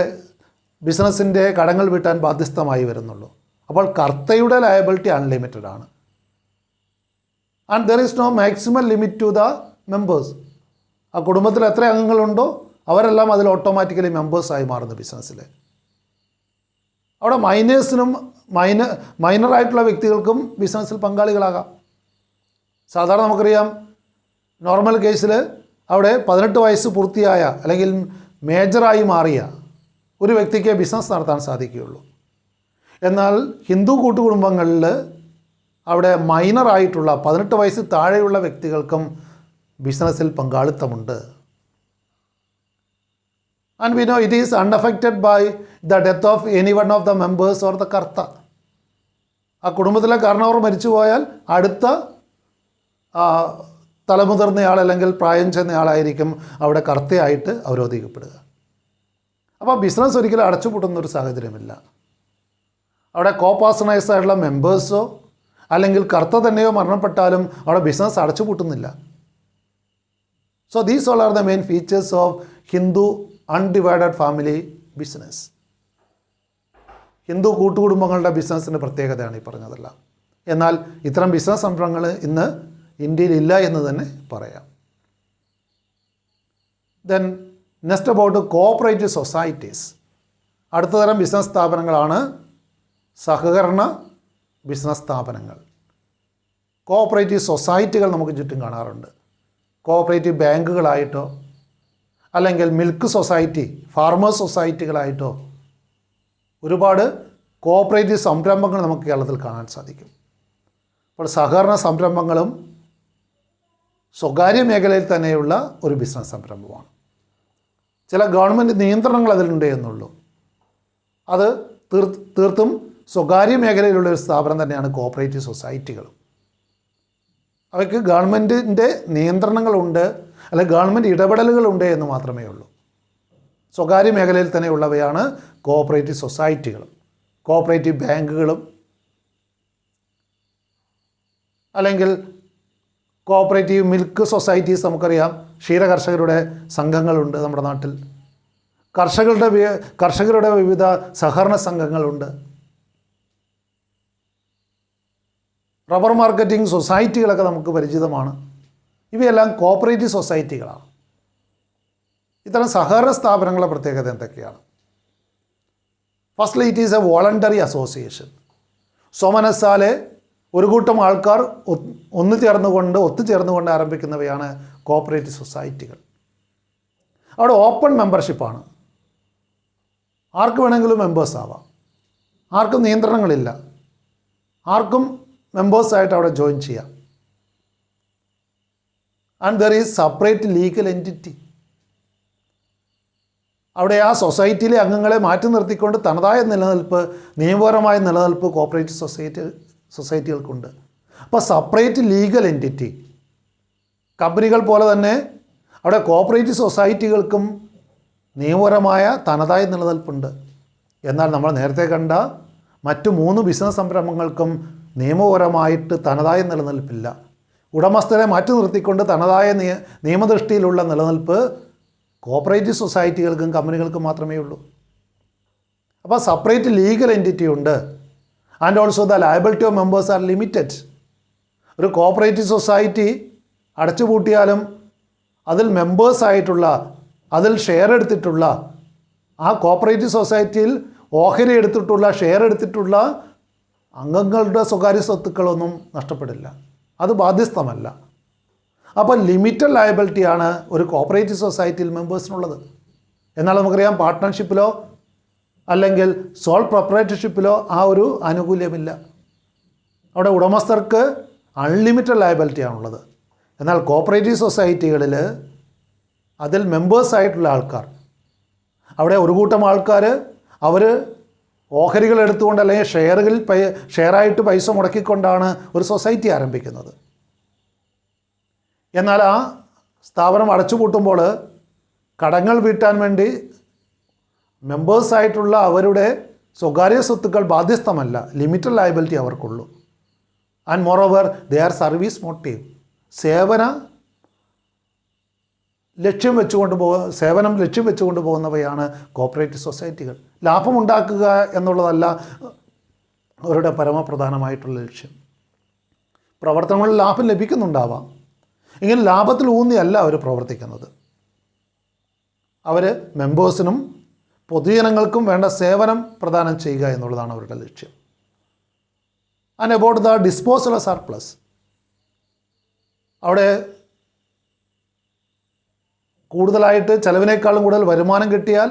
ബിസിനസ്സിൻ്റെ കടങ്ങൾ വീട്ടാൻ ബാധ്യസ്ഥമായി വരുന്നുള്ളൂ. അപ്പോൾ കർത്തയുടെ ലയബിലിറ്റി അൺലിമിറ്റഡ് ആണ്. And there is no maximum limit to the members. ആ കുടുംബത്തിൽ എത്ര അംഗങ്ങളുണ്ടോ അവരെല്ലാം അതിൽ ഓട്ടോമാറ്റിക്കലി മെമ്പേഴ്സായി മാറുന്നു ബിസിനസ്സിൽ. അവിടെ മൈനേഴ്സിനും മൈനറായിട്ടുള്ള വ്യക്തികൾക്കും ബിസിനസ്സിൽ പങ്കാളികളാകാം. സാധാരണ നമുക്കറിയാം, നോർമൽ കേസിൽ അവിടെ 18 വയസ്സ് പൂർത്തിയായ അല്ലെങ്കിൽ മേജറായി മാറിയ ഒരു വ്യക്തിക്ക് ബിസിനസ് നടത്താൻ സാധിക്കുകയുള്ളൂ. എന്നാൽ ഹിന്ദു കൂട്ടുകുടുംബങ്ങളിൽ അവിടെ മൈനറായിട്ടുള്ള 18 വയസ്സ് താഴെയുള്ള വ്യക്തികൾക്കും ബിസിനസ്സിൽ പങ്കാളിത്തമുണ്ട്. And we know it is unaffected by the death of any one of the members or the karta. ആ കുടുംബത്തിലെ കാരണവർ മരിച്ചു പോയാൽ അടുത്ത തലമുതിർന്നയാൾ അല്ലെങ്കിൽ പ്രായം ചെന്നയാളായിരിക്കും അവിടെ കർത്തയായിട്ട് അവരോധിക്കപ്പെടുക. അപ്പോൾ ബിസിനസ് ഒരിക്കലും അടച്ചുപൂട്ടുന്നൊരു സാഹചര്യമില്ല. അവിടെ കോ പാർട്ട്നേഴ്സ് ആയിട്ടുള്ള മെമ്പേഴ്സോ അല്ലെങ്കിൽ കർത്ത തന്നെയോ മരണപ്പെട്ടാലും അവിടെ ബിസിനസ് അടച്ചുപൂട്ടുന്നില്ല. So these all are the main features of Hindu undivided family business. Hindu കൂട്ടുകുടുംബങ്ങളുടെ ബിസിനസ്സിൻ്റെ പ്രത്യേകതയാണ് ഈ പറഞ്ഞതെല്ലാം. എന്നാൽ ഇത്തരം ബിസിനസ് സംരംഭങ്ങൾ ഇന്ന് ഇന്ത്യയിലില്ല എന്ന് തന്നെ പറയാം. Then next about cooperative societies. അടുത്ത തരം ബിസിനസ് സ്ഥാപനങ്ങളാണ് സഹകരണ ബിസിനസ് സ്ഥാപനങ്ങൾ. കോഓപ്പറേറ്റീവ് സൊസൈറ്റികൾ നമുക്ക് ചുറ്റും കാണാറുണ്ട്. കോഓപ്പറേറ്റീവ് ബാങ്കുകളായിട്ടോ അല്ലെങ്കിൽ മിൽക്ക് സൊസൈറ്റി, ഫാർമേഴ്സ് സൊസൈറ്റികളായിട്ടോ ഒരുപാട് കോഓപ്പറേറ്റീവ് സംരംഭങ്ങൾ നമുക്ക് കേരളത്തിൽ കാണാൻ സാധിക്കും. അപ്പോൾ സഹകരണ സംരംഭങ്ങളും സ്വകാര്യ മേഖലയിൽ തന്നെയുള്ള ഒരു ബിസിനസ് സംരംഭമാണ്. ചില ഗവൺമെൻറ് നിയന്ത്രണങ്ങൾ അതിലുണ്ട് എന്നുള്ളൂ. അത് തീർത്തും സ്വകാര്യ മേഖലയിലുള്ള ഒരു സ്ഥാപനം തന്നെയാണ് കോഓപ്പറേറ്റീവ് സൊസൈറ്റികൾ. അവയ്ക്ക് ഗവൺമെൻറ്റിൻ്റെ നിയന്ത്രണങ്ങളുണ്ട്, അല്ലെങ്കിൽ ഗവൺമെൻറ് ഇടപെടലുകളുണ്ട് എന്ന് മാത്രമേ ഉള്ളൂ. സ്വകാര്യ മേഖലയിൽ തന്നെയുള്ളവയാണ് കോഓപ്പറേറ്റീവ് സൊസൈറ്റികളും കോഓപ്പറേറ്റീവ് ബാങ്കുകളും അല്ലെങ്കിൽ കോഓപ്പറേറ്റീവ് മിൽക്ക് സൊസൈറ്റീസ്. നമുക്കറിയാം ക്ഷീരകർഷകരുടെ സംഘങ്ങളുണ്ട് നമ്മുടെ നാട്ടിൽ. കർഷകരുടെ വിവിധ സഹകരണ സംഘങ്ങളുണ്ട്. റബ്ബർ മാർക്കറ്റിംഗ് സൊസൈറ്റികളൊക്കെ നമുക്ക് പരിചിതമാണ്. ഇവയെല്ലാം കോഓപ്പറേറ്റീവ് സൊസൈറ്റികളാണ്. ഇത്തരം സഹകരണ സ്ഥാപനങ്ങളുടെ പ്രത്യേകത എന്തൊക്കെയാണ്? Firstly, it is a voluntary association. സ്വമനസ്സാലെ ഒരു കൂട്ടം ആൾക്കാർ ഒത്തുചേർന്നുകൊണ്ട് ആരംഭിക്കുന്നവയാണ് കോഓപ്പറേറ്റീവ് സൊസൈറ്റികൾ. അവിടെ ഓപ്പൺ മെമ്പർഷിപ്പാണ്. ആർക്ക് വേണമെങ്കിലും മെമ്പേഴ്സ് ആവാം. ആർക്കും നിയന്ത്രണങ്ങളില്ല. ആർക്കും മെമ്പേഴ്സായിട്ട് അവിടെ ജോയിൻ ചെയ്യാം. And there is separate legal entity. അവിടെ ആ സൊസൈറ്റിയിലെ അംഗങ്ങളെ മാറ്റി നിർത്തിക്കൊണ്ട് തനതായ നിലനിൽപ്പ്, നിയമപരമായ നിലനിൽപ്പ് കോഓപ്പറേറ്റീവ് സൊസൈറ്റികൾക്കുണ്ട്. അപ്പോൾ സെപ്പറേറ്റ് ലീഗൽ എൻറ്റിറ്റി. കമ്പനികൾ പോലെ തന്നെ അവിടെ കോഓപ്പറേറ്റീവ് സൊസൈറ്റികൾക്കും നിയമപരമായ തനതായ നിലനിൽപ്പുണ്ട്. എന്നാൽ നമ്മൾ നേരത്തെ കണ്ട മറ്റു 3 ബിസിനസ് സംരംഭങ്ങൾക്കും നിയമപരമായിട്ട് തനതായ നിലനിൽപ്പില്ല. ഉടമസ്ഥരെ മാറ്റി നിർത്തിക്കൊണ്ട് തനതായ നിയമദൃഷ്ടിയിലുള്ള നിലനിൽപ്പ് കോഓപ്പറേറ്റീവ് സൊസൈറ്റികൾക്കും കമ്പനികൾക്കും മാത്രമേ ഉള്ളൂ. അപ്പോൾ സെപ്പറേറ്റ് ലീഗൽ എൻറ്റിറ്റി ഉണ്ട്. And also the liability of members are limited. ഒരു കോഓപ്പറേറ്റീവ് സൊസൈറ്റി അടച്ചുപൂട്ടിയാലും അതിൽ മെമ്പേഴ്സായിട്ടുള്ള, അതിൽ ഷെയർ എടുത്തിട്ടുള്ള, ആ കോഓപ്പറേറ്റീവ് സൊസൈറ്റിയിൽ ഓഹരി എടുത്തിട്ടുള്ള, ഷെയർ എടുത്തിട്ടുള്ള അംഗങ്ങളുടെ സ്വകാര്യ സ്വത്തുക്കളൊന്നും നഷ്ടപ്പെടില്ല. അത് ബാധ്യസ്ഥമല്ല. അപ്പോൾ ലിമിറ്റഡ് ലയബിലിറ്റിയാണ് ഒരു കോഓപ്പറേറ്റീവ് സൊസൈറ്റിയിൽ മെമ്പേഴ്സിനുള്ളത്. എന്നാൽ നമുക്കറിയാം പാർട്ട്ണർഷിപ്പിലോ അല്ലെങ്കിൽ സോൾ പ്രൊപ്പറേറ്റർഷിപ്പിലോ ആ ഒരു ആനുകൂല്യമില്ല. അവിടെ ഉടമസ്ഥർക്ക് അൺലിമിറ്റഡ് ലയബിലിറ്റിയാണുള്ളത്. എന്നാൽ കോഓപ്പറേറ്റീവ് സൊസൈറ്റികളിൽ അതിൽ മെമ്പേഴ്സായിട്ടുള്ള ആൾക്കാർ, അവിടെ ഒരു കൂട്ടം ആൾക്കാർ അവർ ഓഹരികൾ എടുത്തുകൊണ്ട് അല്ലെങ്കിൽ ഷെയറായിട്ട് പൈസ മുടക്കിക്കൊണ്ടാണ് ഒരു സൊസൈറ്റി ആരംഭിക്കുന്നത്. എന്നാൽ ആ സ്ഥാപനം അടച്ചുപൂട്ടുമ്പോൾ കടങ്ങൾ വീട്ടാൻ വേണ്ടി മെമ്പേഴ്സായിട്ടുള്ള അവരുടെ സ്വകാര്യ സ്വത്തുക്കൾ ബാധ്യസ്ഥമല്ല. ലിമിറ്റഡ് ലയബിലിറ്റി അവർക്കുള്ളൂ. And moreover they are service motive. സേവനം ലക്ഷ്യം വെച്ചുകൊണ്ട് പോകുന്നവയാണ് കോഓപ്പറേറ്റീവ് സൊസൈറ്റികൾ. ലാഭമുണ്ടാക്കുക എന്നുള്ളതല്ല അവരുടെ പരമപ്രധാനമായിട്ടുള്ള ലക്ഷ്യം. പ്രവർത്തനങ്ങളിൽ ലാഭം ലഭിക്കുന്നുണ്ടാവാം, എങ്കിലും ലാഭത്തിൽ ഊന്നിയല്ല അവർ പ്രവർത്തിക്കുന്നത്. അവർ മെമ്പേഴ്സിനും പൊതുജനങ്ങൾക്കും വേണ്ട സേവനം പ്രദാനം ചെയ്യുക എന്നുള്ളതാണ് അവരുടെ ലക്ഷ്യം. And about the disposal of surplus, അവിടെ കൂടുതലായിട്ട് ചിലവിനേക്കാളും കൂടുതൽ വരുമാനം കിട്ടിയാൽ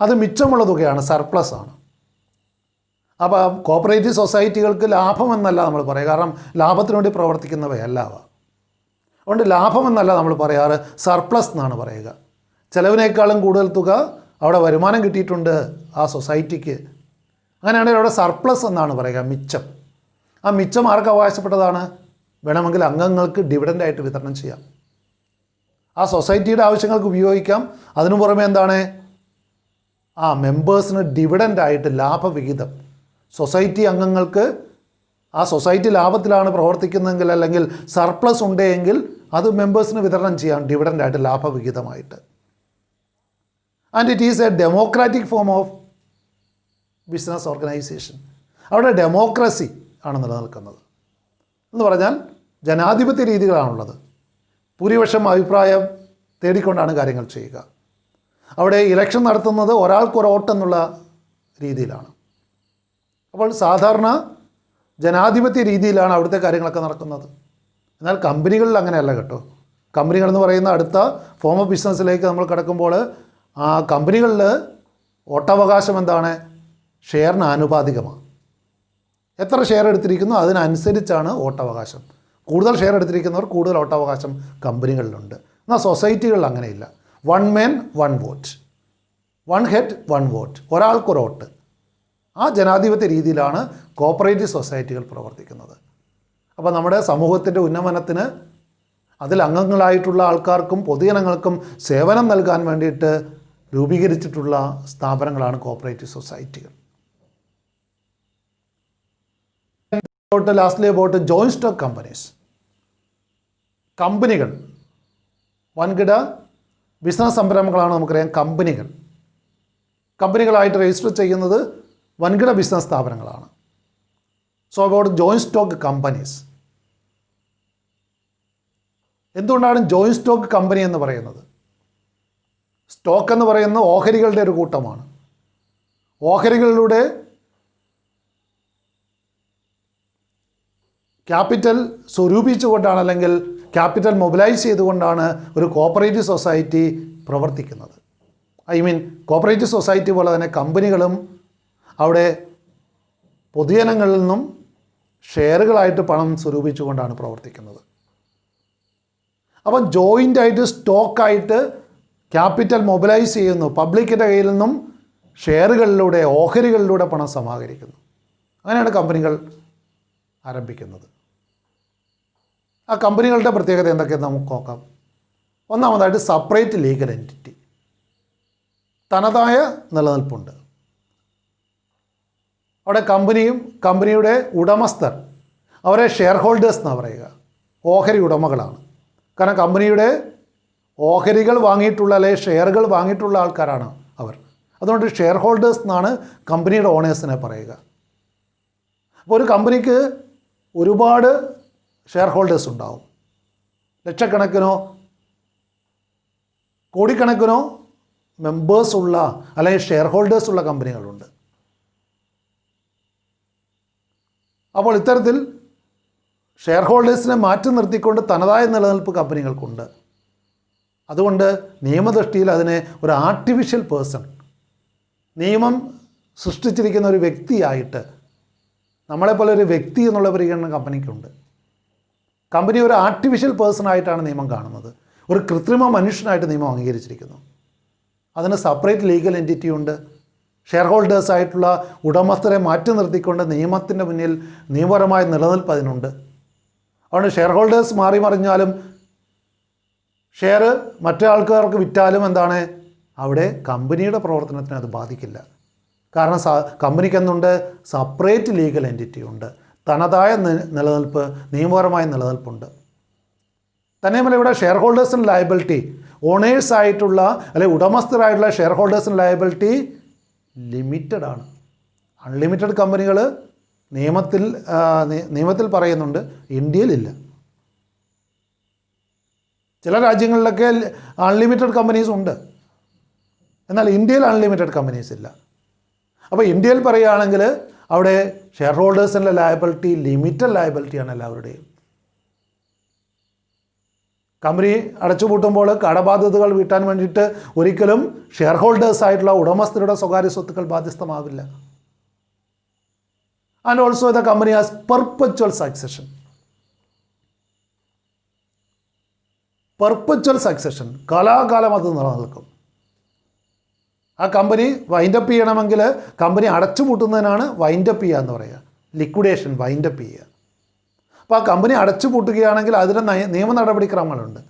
അത് മിച്ചമുള്ള തുകയാണ്, സർപ്ലസ് ആണ്. അപ്പോൾ കോഓപ്പറേറ്റീവ് സൊസൈറ്റികൾക്ക് ലാഭമെന്നല്ല നമ്മൾ പറയുക, കാരണം ലാഭത്തിന് വേണ്ടി പ്രവർത്തിക്കുന്നവയല്ല അവ. അതുകൊണ്ട് ലാഭമെന്നല്ല നമ്മൾ പറയാറ്, സർപ്ലസ് എന്നാണ് പറയുക. ചിലവിനേക്കാളും കൂടുതൽ തുക അവിടെ വരുമാനം കിട്ടിയിട്ടുണ്ട് ആ സൊസൈറ്റിക്ക്. അങ്ങനെയാണെങ്കിൽ അവിടെ സർപ്ലസ് എന്നാണ് പറയുക, മിച്ചം. ആ മിച്ചം ആർക്ക് അവകാശപ്പെട്ടതാണ്? വേണമെങ്കിൽ അംഗങ്ങൾക്ക് ഡിവിഡൻ്റായിട്ട് വിതരണം ചെയ്യാം, ആ സൊസൈറ്റിയുടെ ആവശ്യങ്ങൾക്ക് ഉപയോഗിക്കാം. അതിനു പുറമെ എന്താണ്, ആ മെമ്പേഴ്സിന് ഡിവിഡൻ്റായിട്ട് ലാഭവിഹിതം, സൊസൈറ്റി അംഗങ്ങൾക്ക് ആ സൊസൈറ്റി ലാഭത്തിലാണ് പ്രവർത്തിക്കുന്നതെങ്കിൽ അല്ലെങ്കിൽ സർപ്ലസ് ഉണ്ടെങ്കിൽ അത് മെമ്പേഴ്സിന് വിതരണം ചെയ്യാം ഡിവിഡൻ്റായിട്ട്, ലാഭവിഹിതമായിട്ട്. And it is a democratic form of business organization. അവിടെ ഡെമോക്രസി ആണ് നിലനിൽക്കുന്നത്. എന്ന് പറഞ്ഞാൽ ജനാധിപത്യ രീതികളാണുള്ളത്. ഭൂരിപക്ഷം അഭിപ്രായം തേടിക്കൊണ്ടാണ് കാര്യങ്ങൾ ചെയ്യുക. അവിടെ ഇലക്ഷൻ നടത്തുന്നത് ഒരാൾക്കൊരു വോട്ടെന്നുള്ള രീതിയിലാണ്. അപ്പോൾ സാധാരണ ജനാധിപത്യ രീതിയിലാണ് അവിടുത്തെ കാര്യങ്ങളൊക്കെ നടക്കുന്നത്. എന്നാൽ കമ്പനികളിൽ അങ്ങനെയല്ല കേട്ടോ. കമ്പനികൾ എന്ന് പറയുന്ന അടുത്ത ഫോം ഓഫ് ബിസിനസ്സിലേക്ക് നമ്മൾ കിടക്കുമ്പോൾ ആ കമ്പനികളിൽ വോട്ടവകാശം എന്താണ്? ഷെയറിന് ആനുപാതികമാണ്. എത്ര ഷെയർ എടുത്തിരിക്കുന്നു അതിനനുസരിച്ചാണ് വോട്ടവകാശം. കൂടുതൽ ഷെയർ എടുത്തിരിക്കുന്നവർ കൂടുതൽ വോട്ടവകാശം കമ്പനികളിലുണ്ട്. എന്നാൽ സൊസൈറ്റികളിൽ അങ്ങനെയില്ല. 1 man 1 vote, 1 head 1 vote, ഒരാൾക്കൊരു വോട്ട്. ആ ജനാധിപത്യ രീതിയിലാണ് കോപ്പറേറ്റീവ് സൊസൈറ്റികൾ പ്രവർത്തിക്കുന്നത്. അപ്പോൾ നമ്മുടെ സമൂഹത്തിൻ്റെ ഉന്നമനത്തിന് അതിൽ അംഗങ്ങളായിട്ടുള്ള ആൾക്കാർക്കും പൊതുജനങ്ങൾക്കും സേവനം നൽകാൻ വേണ്ടിയിട്ട് രൂപീകരിച്ചിട്ടുള്ള സ്ഥാപനങ്ങളാണ് കോപ്പറേറ്റീവ് സൊസൈറ്റികൾ. Lastly about joint stock companies. കമ്പനികൾ, വൻകിട ബിസിനസ് സംരംഭങ്ങളാണ് നമുക്കറിയാം കമ്പനികൾ. കമ്പനികളായിട്ട് രജിസ്റ്റർ ചെയ്യുന്നത് വൻകിട ബിസിനസ് സ്ഥാപനങ്ങളാണ്. So about joint stock companies. എന്തുകൊണ്ടാണ് ജോയിൻറ്റ് സ്റ്റോക്ക് കമ്പനി എന്ന് പറയുന്നത്? സ്റ്റോക്ക് എന്ന് പറയുന്നത് ഓഹരികളുടെ ഒരു കൂട്ടമാണ്. ഓഹരികളിലൂടെ ക്യാപിറ്റൽ സ്വരൂപിച്ചുകൊണ്ടാണ്, അല്ലെങ്കിൽ ക്യാപിറ്റൽ മൊബിലൈസ് ചെയ്തുകൊണ്ടാണ് ഒരു കോപ്പറേറ്റീവ് സൊസൈറ്റി പ്രവർത്തിക്കുന്നത്. കോപ്പറേറ്റീവ് സൊസൈറ്റി പോലെ തന്നെ കമ്പനികളും അവിടെ പൊതുജനങ്ങളിൽ നിന്നും ഷെയറുകളായിട്ട് പണം സ്വരൂപിച്ചുകൊണ്ടാണ് പ്രവർത്തിക്കുന്നത്. അപ്പം ജോയിൻ്റായിട്ട് സ്റ്റോക്കായിട്ട് ക്യാപിറ്റൽ മൊബിലൈസ് ചെയ്യുന്നു, പബ്ലിക്കിൻ്റെ കയ്യിൽ നിന്നും ഷെയറുകളിലൂടെ ഓഹരികളിലൂടെ പണം സമാഹരിക്കുന്നു. അങ്ങനെയാണ് കമ്പനികൾ ആരംഭിക്കുന്നത്. ആ കമ്പനികളുടെ പ്രത്യേകത എന്തൊക്കെയെന്ന് നമുക്ക് നോക്കാം. ഒന്നാമതായിട്ട് സെപ്പറേറ്റ് ലീഗൽ എൻറ്റിറ്റി, തനതായ നിലനിൽപ്പുണ്ട്. അവിടെ കമ്പനിയും കമ്പനിയുടെ ഉടമസ്ഥർ, അവരെ ഷെയർ ഹോൾഡേഴ്സ് എന്നാണ് പറയുക, ഓഹരി ഉടമകളാണ്. കാരണം കമ്പനിയുടെ ഓഹരികൾ വാങ്ങിയിട്ടുള്ള അല്ലെങ്കിൽ ഷെയറുകൾ വാങ്ങിയിട്ടുള്ള ആൾക്കാരാണ് അവർ. അതുകൊണ്ട് ഷെയർ ഹോൾഡേഴ്സ് എന്നാണ് കമ്പനിയുടെ ഓണേഴ്സിനെ പറയുക. അപ്പോൾ ഒരു കമ്പനിക്ക് ഒരുപാട് ഷെയർ ഹോൾഡേഴ്സ് ഉണ്ടാവും. ലക്ഷക്കണക്കിനോ കോടിക്കണക്കിനോ മെമ്പേഴ്സുള്ള അല്ലെങ്കിൽ ഷെയർ ഹോൾഡേഴ്സുള്ള കമ്പനികളുണ്ട്. അപ്പോൾ ഇത്തരത്തിൽ ഷെയർ ഹോൾഡേഴ്സിനെ മാറ്റി നിർത്തിക്കൊണ്ട് തനതായ നിലനിൽപ്പ് കമ്പനികൾക്കുണ്ട്. അതുകൊണ്ട് നിയമദൃഷ്ടിയിൽ അതിനെ ഒരു ആർട്ടിഫിഷ്യൽ പേഴ്സൺ, നിയമം സൃഷ്ടിച്ചിരിക്കുന്ന ഒരു വ്യക്തിയായിട്ട്, നമ്മളെപ്പോലെ ഒരു വ്യക്തി എന്നുള്ള പരിഗണന കമ്പനിക്കുണ്ട്. കമ്പനി ഒരു ആർട്ടിഫിഷ്യൽ പേഴ്സൺ ആയിട്ടാണ് നിയമം കാണുന്നത്. ഒരു കൃത്രിമ മനുഷ്യനായിട്ട് നിയമം അംഗീകരിച്ചിരിക്കുന്നു. അതിന് സെപ്പറേറ്റ് ലീഗൽ എൻറ്റിറ്റി ഉണ്ട്. ഷെയർ ഹോൾഡേഴ്സായിട്ടുള്ള ഉടമസ്ഥരെ മാറ്റി നിർത്തിക്കൊണ്ട് നിയമത്തിൻ്റെ മുന്നിൽ നിയമപരമായ നിലനിൽപ്പ് അതിനുണ്ട്. അതുകൊണ്ട് ഷെയർ ഹോൾഡേഴ്സ് മാറി മറിഞ്ഞാലും ഷെയർ മറ്റേ ആൾക്കാർക്ക് വിറ്റാലും എന്താണ്, അവിടെ കമ്പനിയുടെ പ്രവർത്തനത്തിന് അത് ബാധിക്കില്ല. കാരണം കമ്പനിക്ക് എന്തുണ്ട്? സെപ്പറേറ്റ് ലീഗൽ എൻറ്റിറ്റി ഉണ്ട്, തനതായ നിലനിൽപ്പ്, നിയമപരമായ നിലനിൽപ്പുണ്ട്. തന്നെയുമല്ല ഇവിടെ ഷെയർ ഹോൾഡേഴ്സിന് ലയബിലിറ്റി, ഓണേഴ്സായിട്ടുള്ള അല്ലെങ്കിൽ ഉടമസ്ഥരായിട്ടുള്ള ഷെയർ ഹോൾഡേഴ്സിന് ലയബിലിറ്റി ലിമിറ്റഡ് ആണ്. അൺലിമിറ്റഡ് കമ്പനികൾ നിയമത്തിൽ പറയുന്നുണ്ട്, ഇന്ത്യയിലില്ല. ചില രാജ്യങ്ങളിലൊക്കെ അൺലിമിറ്റഡ് കമ്പനീസ് ഉണ്ട്, എന്നാൽ ഇന്ത്യയിൽ അൺലിമിറ്റഡ് കമ്പനീസ് ഇല്ല. അപ്പോൾ ഇന്ത്യയിൽ പറയുകയാണെങ്കിൽ അവിടെ ഷെയർ ഹോൾഡേഴ്സിൻ്റെ ലയബിലിറ്റി ലിമിറ്റഡ് ലയബിലിറ്റിയാണ് എല്ലാവരുടെയും. കമ്പനി അടച്ചുപൂട്ടുമ്പോൾ കടബാധ്യതകൾ വീട്ടാൻ വേണ്ടിയിട്ട് ഒരിക്കലും ഷെയർ ഹോൾഡേഴ്സായിട്ടുള്ള ഉടമസ്ഥരുടെ സ്വകാര്യ സ്വത്തുക്കൾ ബാധ്യസ്ഥമാവില്ല. And also the company has perpetual succession. Perpetual succession, കാലാകാലം അത് നിലനിൽക്കും. ആ കമ്പനി വൈൻഡപ്പ് ചെയ്യണമെങ്കിൽ കമ്പനി അടച്ചുപൂട്ടുന്നതിനാണ് വൈൻഡപ്പ് ചെയ്യുക എന്ന് പറയുക, ലിക്വിഡേഷൻ, വൈൻഡപ്പ് ചെയ്യുക. അപ്പോൾ ആ കമ്പനി അടച്ചുപൂട്ടുകയാണെങ്കിൽ അതിന് നിയമ നടപടിക്രമങ്ങളുണ്ട്.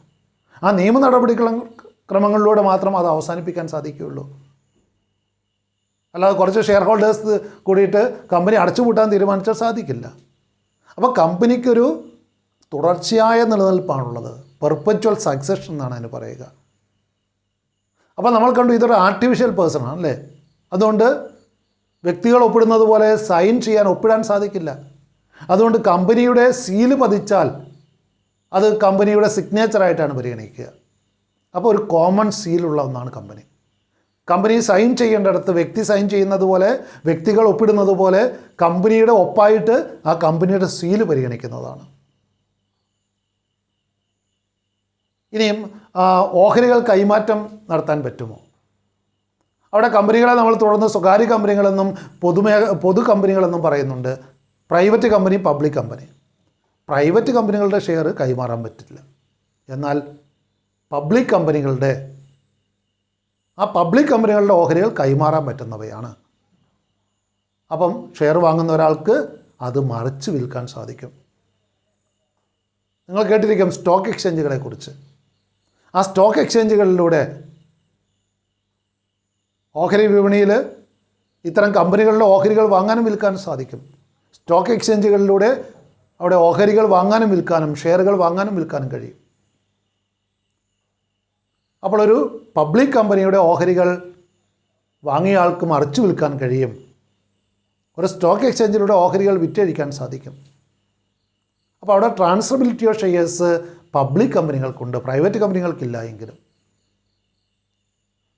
ആ നിയമ നടപടിക്രമങ്ങളിലൂടെ മാത്രം അത് അവസാനിപ്പിക്കാൻ സാധിക്കുകയുള്ളൂ. അല്ലാതെ കുറച്ച് ഷെയർ ഹോൾഡേഴ്സ് കൂടിയിട്ട് കമ്പനി അടച്ചുപൂട്ടാൻ തീരുമാനിച്ചാൽ സാധിക്കില്ല. അപ്പോൾ കമ്പനിക്കൊരു തുടർച്ചയായ നിലനിൽപ്പാണുള്ളത്, പെർപച്വൽ സക്സഷൻ എന്നാണ് അതിന് പറയുക. അപ്പോൾ നമ്മൾ കണ്ടു ഇതൊരു ആർട്ടിഫിഷ്യൽ പേഴ്സൺ ആണ് അല്ലേ. അതുകൊണ്ട് വ്യക്തികൾ ഒപ്പിടുന്നത് പോലെ സൈൻ ചെയ്യാൻ ഒപ്പിടാൻ സാധിക്കില്ല. അതുകൊണ്ട് കമ്പനിയുടെ സീല് പതിച്ചാൽ അത് കമ്പനിയുടെ സിഗ്നേച്ചറായിട്ടാണ് പരിഗണിക്കുക. അപ്പോൾ ഒരു കോമൺ സീലുള്ള ഒന്നാണ് കമ്പനി. കമ്പനി സൈൻ ചെയ്യേണ്ടിടത്ത് വ്യക്തി സൈൻ ചെയ്യുന്നത് പോലെ, വ്യക്തികൾ ഒപ്പിടുന്നത് പോലെ കമ്പനിയുടെ ഒപ്പായിട്ട് ആ കമ്പനിയുടെ സീല് പരിഗണിക്കുന്നതാണ്. ഇനിയും ഓഹരികൾ കൈമാറ്റം നടത്താൻ പറ്റുമോ? അവിടെ കമ്പനികളെ നമ്മൾ തുടർന്ന് സ്വകാര്യ കമ്പനികളെന്നും പൊതു കമ്പനികളെന്നും പറയുന്നുണ്ട്. Private company, public company. Private കമ്പനികളുടെ ഷെയർ കൈമാറാൻ പറ്റില്ല. എന്നാൽ പബ്ലിക് കമ്പനികളുടെ ഓഹരികൾ കൈമാറാൻ പറ്റുന്നവയാണ്. അപ്പം ഷെയർ വാങ്ങുന്ന ഒരാൾക്ക് അത് മറിച്ച് വിൽക്കാൻ സാധിക്കും. നിങ്ങൾ കേട്ടിരിക്കും സ്റ്റോക്ക് എക്സ്ചേഞ്ചുകളെ കുറിച്ച്. ആ സ്റ്റോക്ക് എക്സ്ചേഞ്ചുകളിലൂടെ ഓഹരി വിപണിയിൽ ഇത്തരം കമ്പനികളുടെ ഓഹരികൾ വാങ്ങാനും വിൽക്കാനും സാധിക്കും. സ്റ്റോക്ക് എക്സ്ചേഞ്ചുകളിലൂടെ അവിടെ ഓഹരികൾ വാങ്ങാനും വിൽക്കാനും ഷെയറുകൾ വാങ്ങാനും വിൽക്കാനും കഴിയും. അപ്പോൾ ഒരു പബ്ലിക് കമ്പനിയുടെ ഓഹരികൾ വാങ്ങിയ ആൾക്ക് മറിച്ചു വിൽക്കാൻ കഴിയും. ഒരു സ്റ്റോക്ക് എക്സ്ചേഞ്ചിലൂടെ ഓഹരികൾ വിറ്റഴിക്കാൻ സാധിക്കും. അപ്പോൾ അവിടെ ട്രാൻസ്ഫറബിലിറ്റി ഓഫ് ഷെയർസ് പബ്ലിക് കമ്പനികൾക്കുണ്ട്, പ്രൈവറ്റ് കമ്പനികൾക്കില്ല എങ്കിലും.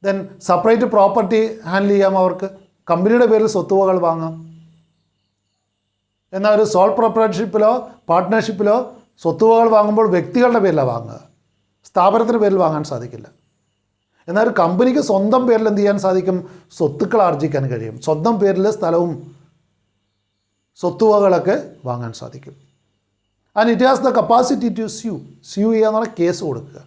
ദെൻ സെപ്പറേറ്റ് പ്രോപ്പർട്ടി ഹാൻഡിൽ ചെയ്യാം അവർക്ക്. കമ്പനിയുടെ പേരിൽ സ്വത്തുവകൾ വാങ്ങാം. എന്നാൽ ഒരു സോൾ പ്രൊപ്രൈറ്റർഷിപ്പിലോ പാർട്ട്ണർഷിപ്പിലോ സ്വത്തുവകൾ വാങ്ങുമ്പോൾ വ്യക്തികളുടെ പേരിലാണ് വാങ്ങുക, സ്ഥാപനത്തിൻ്റെ പേരിൽ വാങ്ങാൻ സാധിക്കില്ല. എന്നാൽ ഒരു കമ്പനിക്ക് സ്വന്തം പേരിൽ എന്ത് ചെയ്യാൻ സാധിക്കും? സ്വത്തുക്കൾ ആർജിക്കാൻ കഴിയും. സ്വന്തം പേരിൽ സ്ഥലവും സ്വത്തുവകളൊക്കെ വാങ്ങാൻ സാധിക്കും. And it has the capacity to sue ചെയ്യുക എന്ന് പറഞ്ഞാൽ കേസ് കൊടുക്കുക.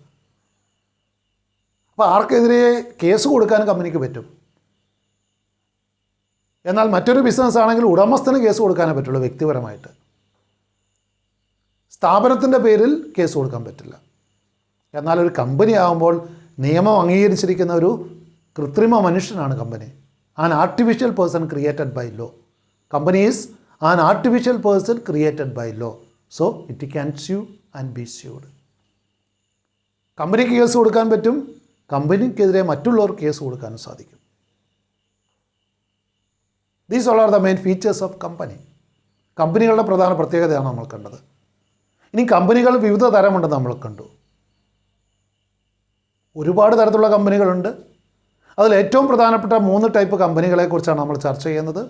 അപ്പോൾ ആർക്കെതിരെ കേസ് കൊടുക്കാൻ കമ്പനിക്ക് പറ്റും. എന്നാൽ മറ്റൊരു ബിസിനസ് ആണെങ്കിൽ ഉടമസ്ഥന് കേസ് കൊടുക്കാനേ പറ്റുള്ളൂ വ്യക്തിപരമായിട്ട്. സ്ഥാപനത്തിൻ്റെ പേരിൽ കേസ് കൊടുക്കാൻ പറ്റില്ല. എന്നാൽ ഒരു കമ്പനി ആകുമ്പോൾ നിയമം അംഗീകരിച്ചിരിക്കുന്ന ഒരു കൃത്രിമ മനുഷ്യനാണ് company. An artificial person created by law. Company is an artificial person created by law. So it can sue and be sued. കമ്പനിക്ക് കേസ് കൊടുക്കാൻ പറ്റും, കമ്പനിക്കെതിരെ മറ്റുള്ളവർ കേസ് കൊടുക്കാനും സാധിക്കും. These all are the main features of company. കമ്പനികളുടെ പ്രധാന പ്രത്യേകതയാണ് നമ്മൾ കണ്ടത്. ഇനി കമ്പനികൾ വിവിധ തരമുണ്ടെന്ന് നമ്മൾ കണ്ടു. ഒരുപാട് തരത്തിലുള്ള കമ്പനികളുണ്ട്. അതിൽ ഏറ്റവും പ്രധാനപ്പെട്ട 3 ടൈപ്പ് കമ്പനികളെക്കുറിച്ചാണ് നമ്മൾ ചർച്ച ചെയ്യുന്നത്.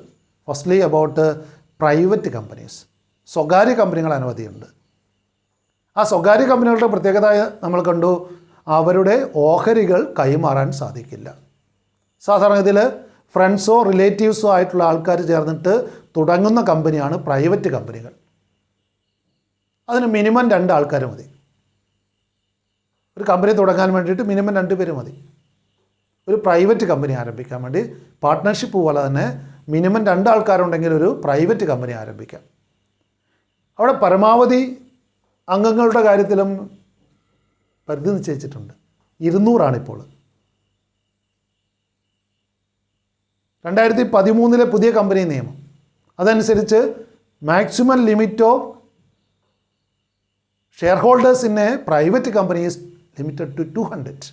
Firstly about private companies. സ്വകാര്യ കമ്പനികൾ അനവധിയുണ്ട്. ആ സ്വകാര്യ കമ്പനികളുടെ പ്രത്യേകത നമ്മൾ കണ്ടു, അവരുടെ ഓഹരികൾ കൈമാറാൻ സാധിക്കില്ല. സാധാരണ ഇതിൽ ഫ്രണ്ട്സോ റിലേറ്റീവ്സോ ആയിട്ടുള്ള ആൾക്കാർ ചേർന്നിട്ട് തുടങ്ങുന്ന കമ്പനിയാണ് പ്രൈവറ്റ് കമ്പനികൾ. അതിന് മിനിമം 2 ആൾക്കാർ മതി. ഒരു കമ്പനി തുടങ്ങാൻ വേണ്ടിയിട്ട് മിനിമം 2 പേര് മതി. ഒരു പ്രൈവറ്റ് കമ്പനി ആരംഭിക്കാൻ വേണ്ടി പാർട്ട്ണർഷിപ്പ് പോലെ തന്നെ മിനിമം 2 ആൾക്കാരുണ്ടെങ്കിൽ ഒരു പ്രൈവറ്റ് കമ്പനി ആരംഭിക്കാം. അവിടെ പരമാവധി അംഗങ്ങളുടെ കാര്യത്തിലും പരിധി നിശ്ചയിച്ചിട്ടുണ്ട്. 200 ഇപ്പോൾ. 2013 പുതിയ കമ്പനി നിയമം അതനുസരിച്ച് maximum limit of share holders in a private company is limited to 200.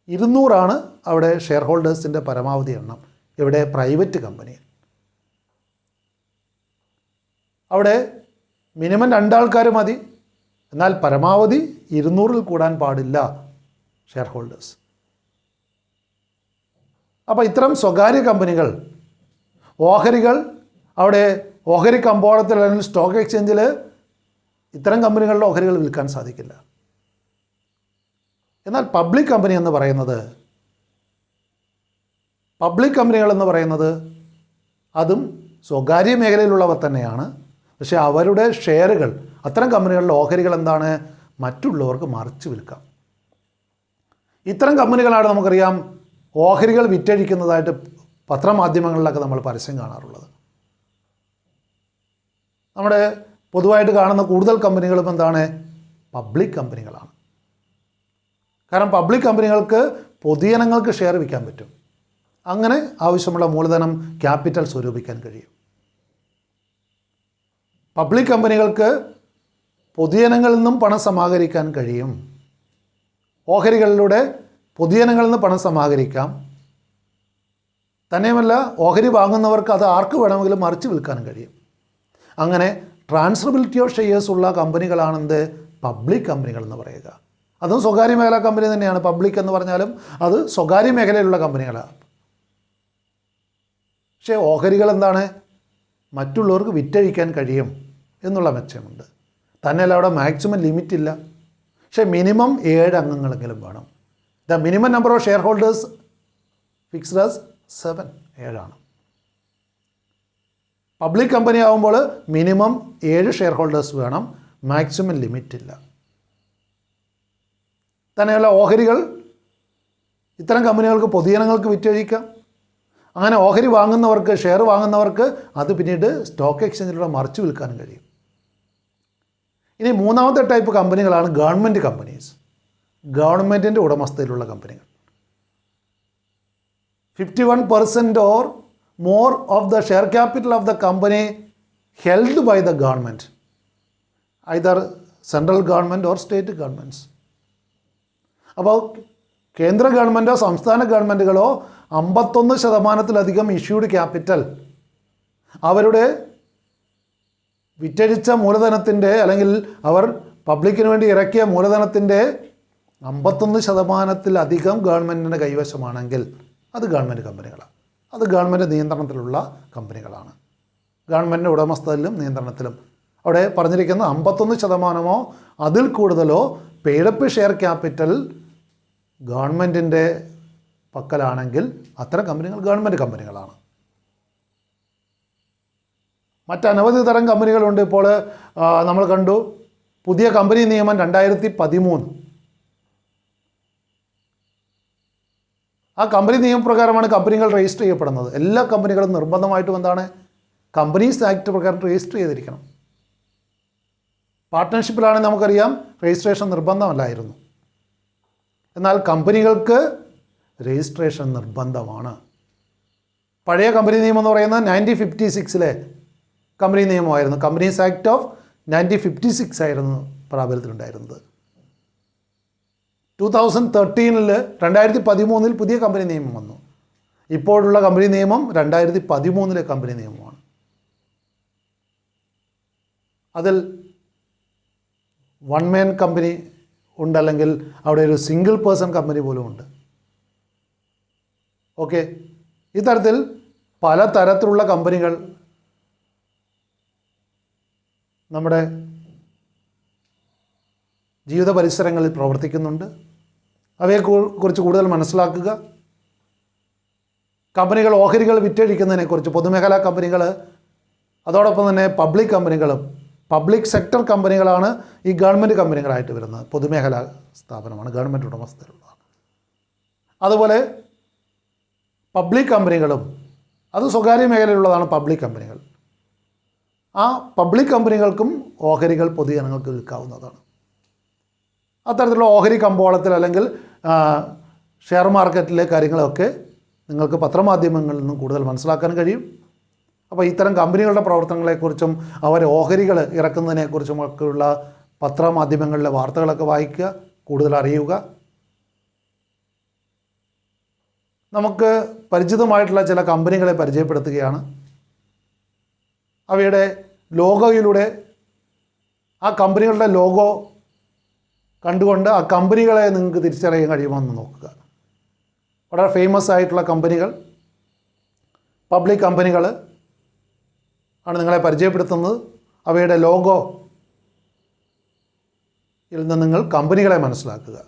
200 അവിടെ ഷെയർ ഹോൾഡേഴ്സിൻ്റെ പരമാവധി എണ്ണം. ഇവിടെ പ്രൈവറ്റ് കമ്പനി അവിടെ മിനിമം 2 ആൾക്കാർ മതി. എന്നാൽ പരമാവധി 200 കൂടാൻ പാടില്ല ഷെയർ ഹോൾഡേഴ്സ്. അപ്പോൾ ഇത്തരം സ്വകാര്യ കമ്പനികൾ ഓഹരികൾ അവിടെ ഓഹരി കമ്പോളത്തിൽ അല്ലെങ്കിൽ സ്റ്റോക്ക് എക്സ്ചേഞ്ചിൽ ഇത്തരം കമ്പനികളുടെ ഓഹരികൾ വിൽക്കാൻ സാധിക്കില്ല. എന്നാൽ പബ്ലിക് കമ്പനി എന്ന് പറയുന്നത് അതും സ്വകാര്യ മേഖലയിലുള്ളവ തന്നെയാണ്. പക്ഷേ അവരുടെ ഷെയറുകൾ, അത്തരം കമ്പനികളുടെ ഓഹരികൾ എന്താണ്? മറ്റുള്ളവർക്ക് മറിച്ച് വിൽക്കാം. ഇത്തരം കമ്പനികളാണ് നമുക്കറിയാം ഓഹരികൾ വിറ്റഴിക്കുന്നതായിട്ട് പത്രമാധ്യമങ്ങളിലൊക്കെ നമ്മൾ പരസ്യം കാണാറുള്ളത്. നമ്മുടെ പൊതുവായിട്ട് കാണുന്ന കൂടുതൽ കമ്പനികളും എന്താണ്? പബ്ലിക് കമ്പനികളാണ്. കാരണം പബ്ലിക് കമ്പനികൾക്ക് പൊതുജനങ്ങൾക്ക് ഷെയർ വിൽക്കാൻ പറ്റും. അങ്ങനെ ആവശ്യമുള്ള മൂലധനം ക്യാപിറ്റൽ സ്വരൂപിക്കാൻ കഴിയും. പബ്ലിക് കമ്പനികൾക്ക് പൊതുജനങ്ങളിൽ നിന്നും പണം സമാഹരിക്കാൻ കഴിയും. ഓഹരികളിലൂടെ പൊതുജനങ്ങളിൽ നിന്ന് പണം സമാഹരിക്കാം. തന്നെയുമല്ല ഓഹരി വാങ്ങുന്നവർക്ക് അത് ആർക്ക് വേണമെങ്കിലും മറിച്ച് വിൽക്കാനും കഴിയും. അങ്ങനെ ട്രാൻസ്ഫറബിലിറ്റി ഓഫ് ഷെയർസ് ഉള്ള കമ്പനികളാണെന്ത്? പബ്ലിക് കമ്പനികൾ എന്ന് പറയുക. അതും സ്വകാര്യ മേഖലാ കമ്പനി തന്നെയാണ്. പബ്ലിക് എന്ന് പറഞ്ഞാലും അത് സ്വകാര്യ മേഖലയിലുള്ള കമ്പനികളാണ്. പക്ഷേ ഓഹരികൾ എന്താണ്? മറ്റുള്ളവർക്ക് വിറ്റഴിക്കാൻ കഴിയും എന്നുള്ള മെച്ചമുണ്ട്. തന്നെയല്ല അവിടെ മാക്സിമം ലിമിറ്റ് ഇല്ല. പക്ഷേ മിനിമം 7 അംഗങ്ങളെങ്കിലും വേണം. The minimum number of share holders fixed as 7, 7ആണ്. പബ്ലിക് കമ്പനി ആകുമ്പോൾ മിനിമം 7 ഷെയർ ഹോൾഡേഴ്സ് വേണം, മാക്സിമം ലിമിറ്റില്ല. തന്നെയല്ല, ഓഹരികൾ ഇത്തരം കമ്പനികൾക്ക് പൊതുജനങ്ങൾക്ക് വിറ്റഴിക്കാം. അങ്ങനെ ഓഹരി വാങ്ങുന്നവർക്ക്, ഷെയർ വാങ്ങുന്നവർക്ക് അത് പിന്നീട് സ്റ്റോക്ക് എക്സ്ചേഞ്ചിലൂടെ മറിച്ച് വിൽക്കാനും കഴിയും. ഇനി മൂന്നാമത്തെ ടൈപ്പ് കമ്പനികളാണ് ഗവൺമെൻറ് കമ്പനീസ്. ഗവൺമെൻറ്റിൻ്റെ ഉടമസ്ഥതയിലുള്ള കമ്പനികൾ. 51% or more of the share capital of the company held by the government, either central government or state governments. അപ്പോൾ കേന്ദ്ര ഗവൺമെൻറ്റോ സംസ്ഥാന ഗവൺമെൻറ്റുകളോ 51%-ലധികം ഇഷ്യൂഡ് ക്യാപിറ്റൽ അവരുടെ വിറ്റഴിച്ച മൂലധനത്തിൻ്റെ, അല്ലെങ്കിൽ അവർ പബ്ലിക്കിന് വേണ്ടി ഇറക്കിയ മൂലധനത്തിൻ്റെ 51%-ലധികം ഗവൺമെൻറ്റിൻ്റെ കൈവശമാണെങ്കിൽ അത് ഗവൺമെൻറ് കമ്പനികളാണ്. അത് ഗവൺമെൻറ് നിയന്ത്രണത്തിലുള്ള കമ്പനികളാണ്. ഗവൺമെൻറ്റിൻ്റെ ഉടമസ്ഥതയിലും നിയന്ത്രണത്തിലും. അവിടെ പറഞ്ഞിരിക്കുന്ന 51%-ഓ അതിൽ കൂടുതലോ പെയ്ഡപ്പ് ഷെയർ ക്യാപിറ്റൽ ഗവൺമെൻറ്റിൻ്റെ പക്കലാണെങ്കിൽ അത്തരം കമ്പനികൾ ഗവൺമെൻറ് കമ്പനികളാണ്. മറ്റനവധി തരം കമ്പനികളുണ്ട്. ഇപ്പോൾ നമ്മൾ കണ്ടു പുതിയ കമ്പനി നിയമം 2013. ആ കമ്പനി നിയമപ്രകാരമാണ് കമ്പനികൾ രജിസ്റ്റർ ചെയ്യപ്പെടുന്നത്. എല്ലാ കമ്പനികളും നിർബന്ധമായിട്ടും എന്താണ്, കമ്പനീസ് ആക്ട് പ്രകാരം രജിസ്റ്റർ ചെയ്തിരിക്കണം. പാർട്ട്ണർഷിപ്പിലാണെങ്കിൽ നമുക്കറിയാം രജിസ്ട്രേഷൻ നിർബന്ധമല്ലായിരുന്നു. എന്നാൽ കമ്പനികൾക്ക് രജിസ്ട്രേഷൻ നിർബന്ധമാണ്. പഴയ കമ്പനി നിയമം എന്ന് പറയുന്നത് 1956 കമ്പനി നിയമമായിരുന്നു. കമ്പനീസ് ആക്ട് ഓഫ് 1956 ആയിരുന്നു പ്രാബല്യത്തിലുണ്ടായിരുന്നത്. 2013 പുതിയ കമ്പനി നിയമം വന്നു. ഇപ്പോഴുള്ള കമ്പനി നിയമം 2013 കമ്പനി നിയമമാണ്. അതിൽ വൺ മാൻ കമ്പനി ഉണ്ട്, അല്ലെങ്കിൽ അവിടെ ഒരു സിംഗിൾ പേഴ്സൺ കമ്പനി പോലും ഉണ്ട്. ഓക്കെ, ഇത്തരത്തിൽ പലതരത്തിലുള്ള കമ്പനികൾ നമ്മുടെ ജീവിത പരിസരങ്ങളിൽ പ്രവർത്തിക്കുന്നുണ്ട്. അവയെക്കുറിച്ച് കൂടുതൽ മനസ്സിലാക്കുക. കമ്പനികൾ ഓഹരികൾ വിറ്റഴിക്കുന്നതിനെക്കുറിച്ച്, പൊതുമേഖലാ കമ്പനികൾ, അതോടൊപ്പം തന്നെ പബ്ലിക് കമ്പനികളും, പബ്ലിക് സെക്ടർ കമ്പനികളാണ് ഈ ഗവൺമെൻറ് കമ്പനികളായിട്ട് വരുന്നത്. പൊതുമേഖലാ സ്ഥാപനമാണ്, ഗവൺമെൻറ് ഉടമസ്ഥതയിലുള്ളതാണ്. അതുപോലെ പബ്ലിക് കമ്പനികളും, അത് സ്വകാര്യ മേഖലയിലുള്ളതാണ് പബ്ലിക് കമ്പനികൾ. ആ പബ്ലിക് കമ്പനികൾക്കും ഓഹരികൾ പൊതുജനങ്ങൾക്ക് വിൽക്കാവുന്നതാണ്. അത്തരത്തിലുള്ള ഓഹരി കമ്പോളത്തിൽ അല്ലെങ്കിൽ ഷെയർ മാർക്കറ്റിലെ കാര്യങ്ങളൊക്കെ നിങ്ങൾക്ക് പത്രമാധ്യമങ്ങളിൽ നിന്നും കൂടുതൽ മനസ്സിലാക്കാൻ കഴിയും. അപ്പോൾ ഇത്തരം കമ്പനികളുടെ പ്രവർത്തനങ്ങളെക്കുറിച്ചും അവർ ഓഹരികൾ ഇറക്കുന്നതിനെക്കുറിച്ചുമൊക്കെയുള്ള പത്രമാധ്യമങ്ങളിലെ വാർത്തകളൊക്കെ വായിക്കുക, കൂടുതൽ അറിയുക. നമുക്ക് പരിചിതമായിട്ടുള്ള ചില കമ്പനികളെ പരിചയപ്പെടുത്തുകയാണ്. അവയുടെ ലോഗോയിലൂടെ, ആ കമ്പനികളുടെ ലോഗോ കണ്ടുകൊണ്ട് ആ കമ്പനികളെ നിങ്ങൾക്ക് തിരിച്ചറിയാൻ കഴിയുമെന്ന് നോക്കുക. വളരെ ഫേമസ് ആയിട്ടുള്ള കമ്പനികൾ, പബ്ലിക് കമ്പനികൾ ആണ് നിങ്ങളെ പരിചയപ്പെടുത്തുന്നത്. അവയുടെ ലോഗോയിൽ നിന്ന് നിങ്ങൾ കമ്പനികളെ മനസ്സിലാക്കുക.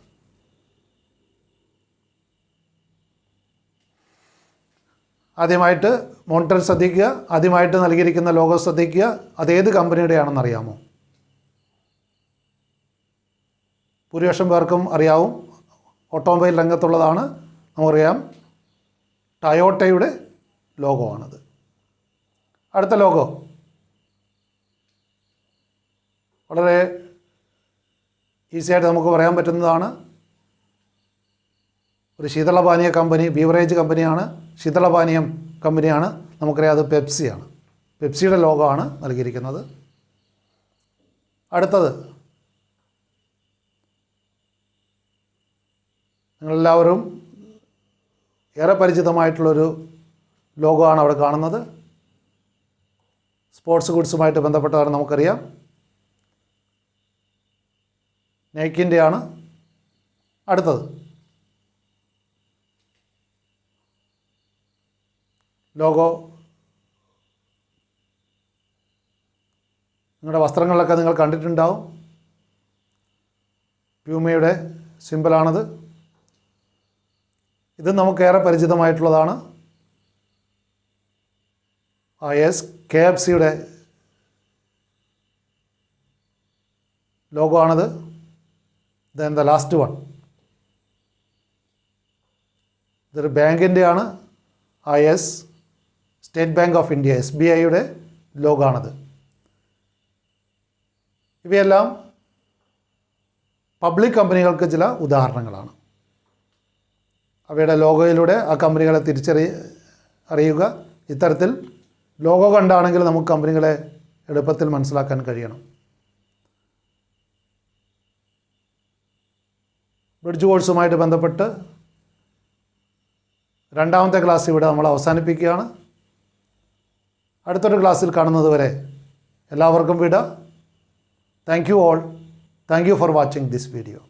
ആദ്യമായിട്ട് മോണിറ്റർ ശ്രദ്ധിക്കുക. ആദ്യമായിട്ട് നൽകിയിരിക്കുന്ന ലോഗോ ശ്രദ്ധിക്കുക. അതേത് കമ്പനിയുടെയാണെന്ന് അറിയാമോ? ഭൂരിപക്ഷം പേർക്കും അറിയാവും. ഓട്ടോമൊബൈൽ രംഗത്തുള്ളതാണ്. നമുക്കറിയാം ടയോട്ടയുടെ ലോഗോ ആണത്. അടുത്ത ലോഗോ വളരെ ഈസിയായിട്ട് നമുക്ക് പറയാൻ പറ്റുന്നതാണ്. ഒരു ശീതളപാനീയ കമ്പനി, ബീവറേജ് കമ്പനിയാണ്, ശീതളപാനീയം കമ്പനിയാണ്. നമുക്കറിയാം അത് പെപ്സിയാണ്. പെപ്സിയുടെ ലോഗോ ആണ് നൽകിയിരിക്കുന്നത്. അടുത്തത് നിങ്ങളെല്ലാവരും ഏറെ പരിചിതമായിട്ടുള്ളൊരു ലോഗോ ആണ് അവിടെ കാണുന്നത്. സ്പോർട്സ് ഗുഡ്സുമായിട്ട് ബന്ധപ്പെട്ടതാണ്, നമുക്കറിയാം. നൈക്കിൻ്റെയാണ്. അടുത്തത് ലോഗോ നിങ്ങളുടെ വസ്ത്രങ്ങളിലൊക്കെ നിങ്ങൾ കണ്ടിട്ടുണ്ടാവും. പ്യൂമയുടെ സിമ്പിളാണത്. ഇത് നമുക്കേറെ പരിചിതമായിട്ടുള്ളതാണ്. യെസ്, KFCയുടെ ലോഗോ ആണത്. ദെൻ ദ ലാസ്റ്റ് വൺ, ഇതൊരു ബാങ്കിൻ്റെയാണ്. Yes, state bank of India SBIയുടെ ലോഗോ ആണത്. ഇവയെല്ലാം പബ്ലിക് കമ്പനികൾക്ക് ചില ഉദാഹരണങ്ങളാണ്. അവയുടെ ലോഗോയിലൂടെ ആ കമ്പനികളെ അറിയുക. ഇത്തരത്തിൽ ലോഗോ കണ്ടാണെങ്കിൽ നമുക്ക് കമ്പനികളെ എളുപ്പത്തിൽ മനസ്സിലാക്കാൻ കഴിയണം. ബ്രിഡ്ജ് കോഴ്സുമായിട്ട് ബന്ധപ്പെട്ട് രണ്ടാമത്തെ ക്ലാസ് ഇവിടെ നമ്മൾ അവസാനിപ്പിക്കുകയാണ്. അടുത്തൊരു ക്ലാസ്സിൽ കാണുന്നത് വരെ എല്ലാവർക്കും വിട. Thank you all. Thank you for watching this video.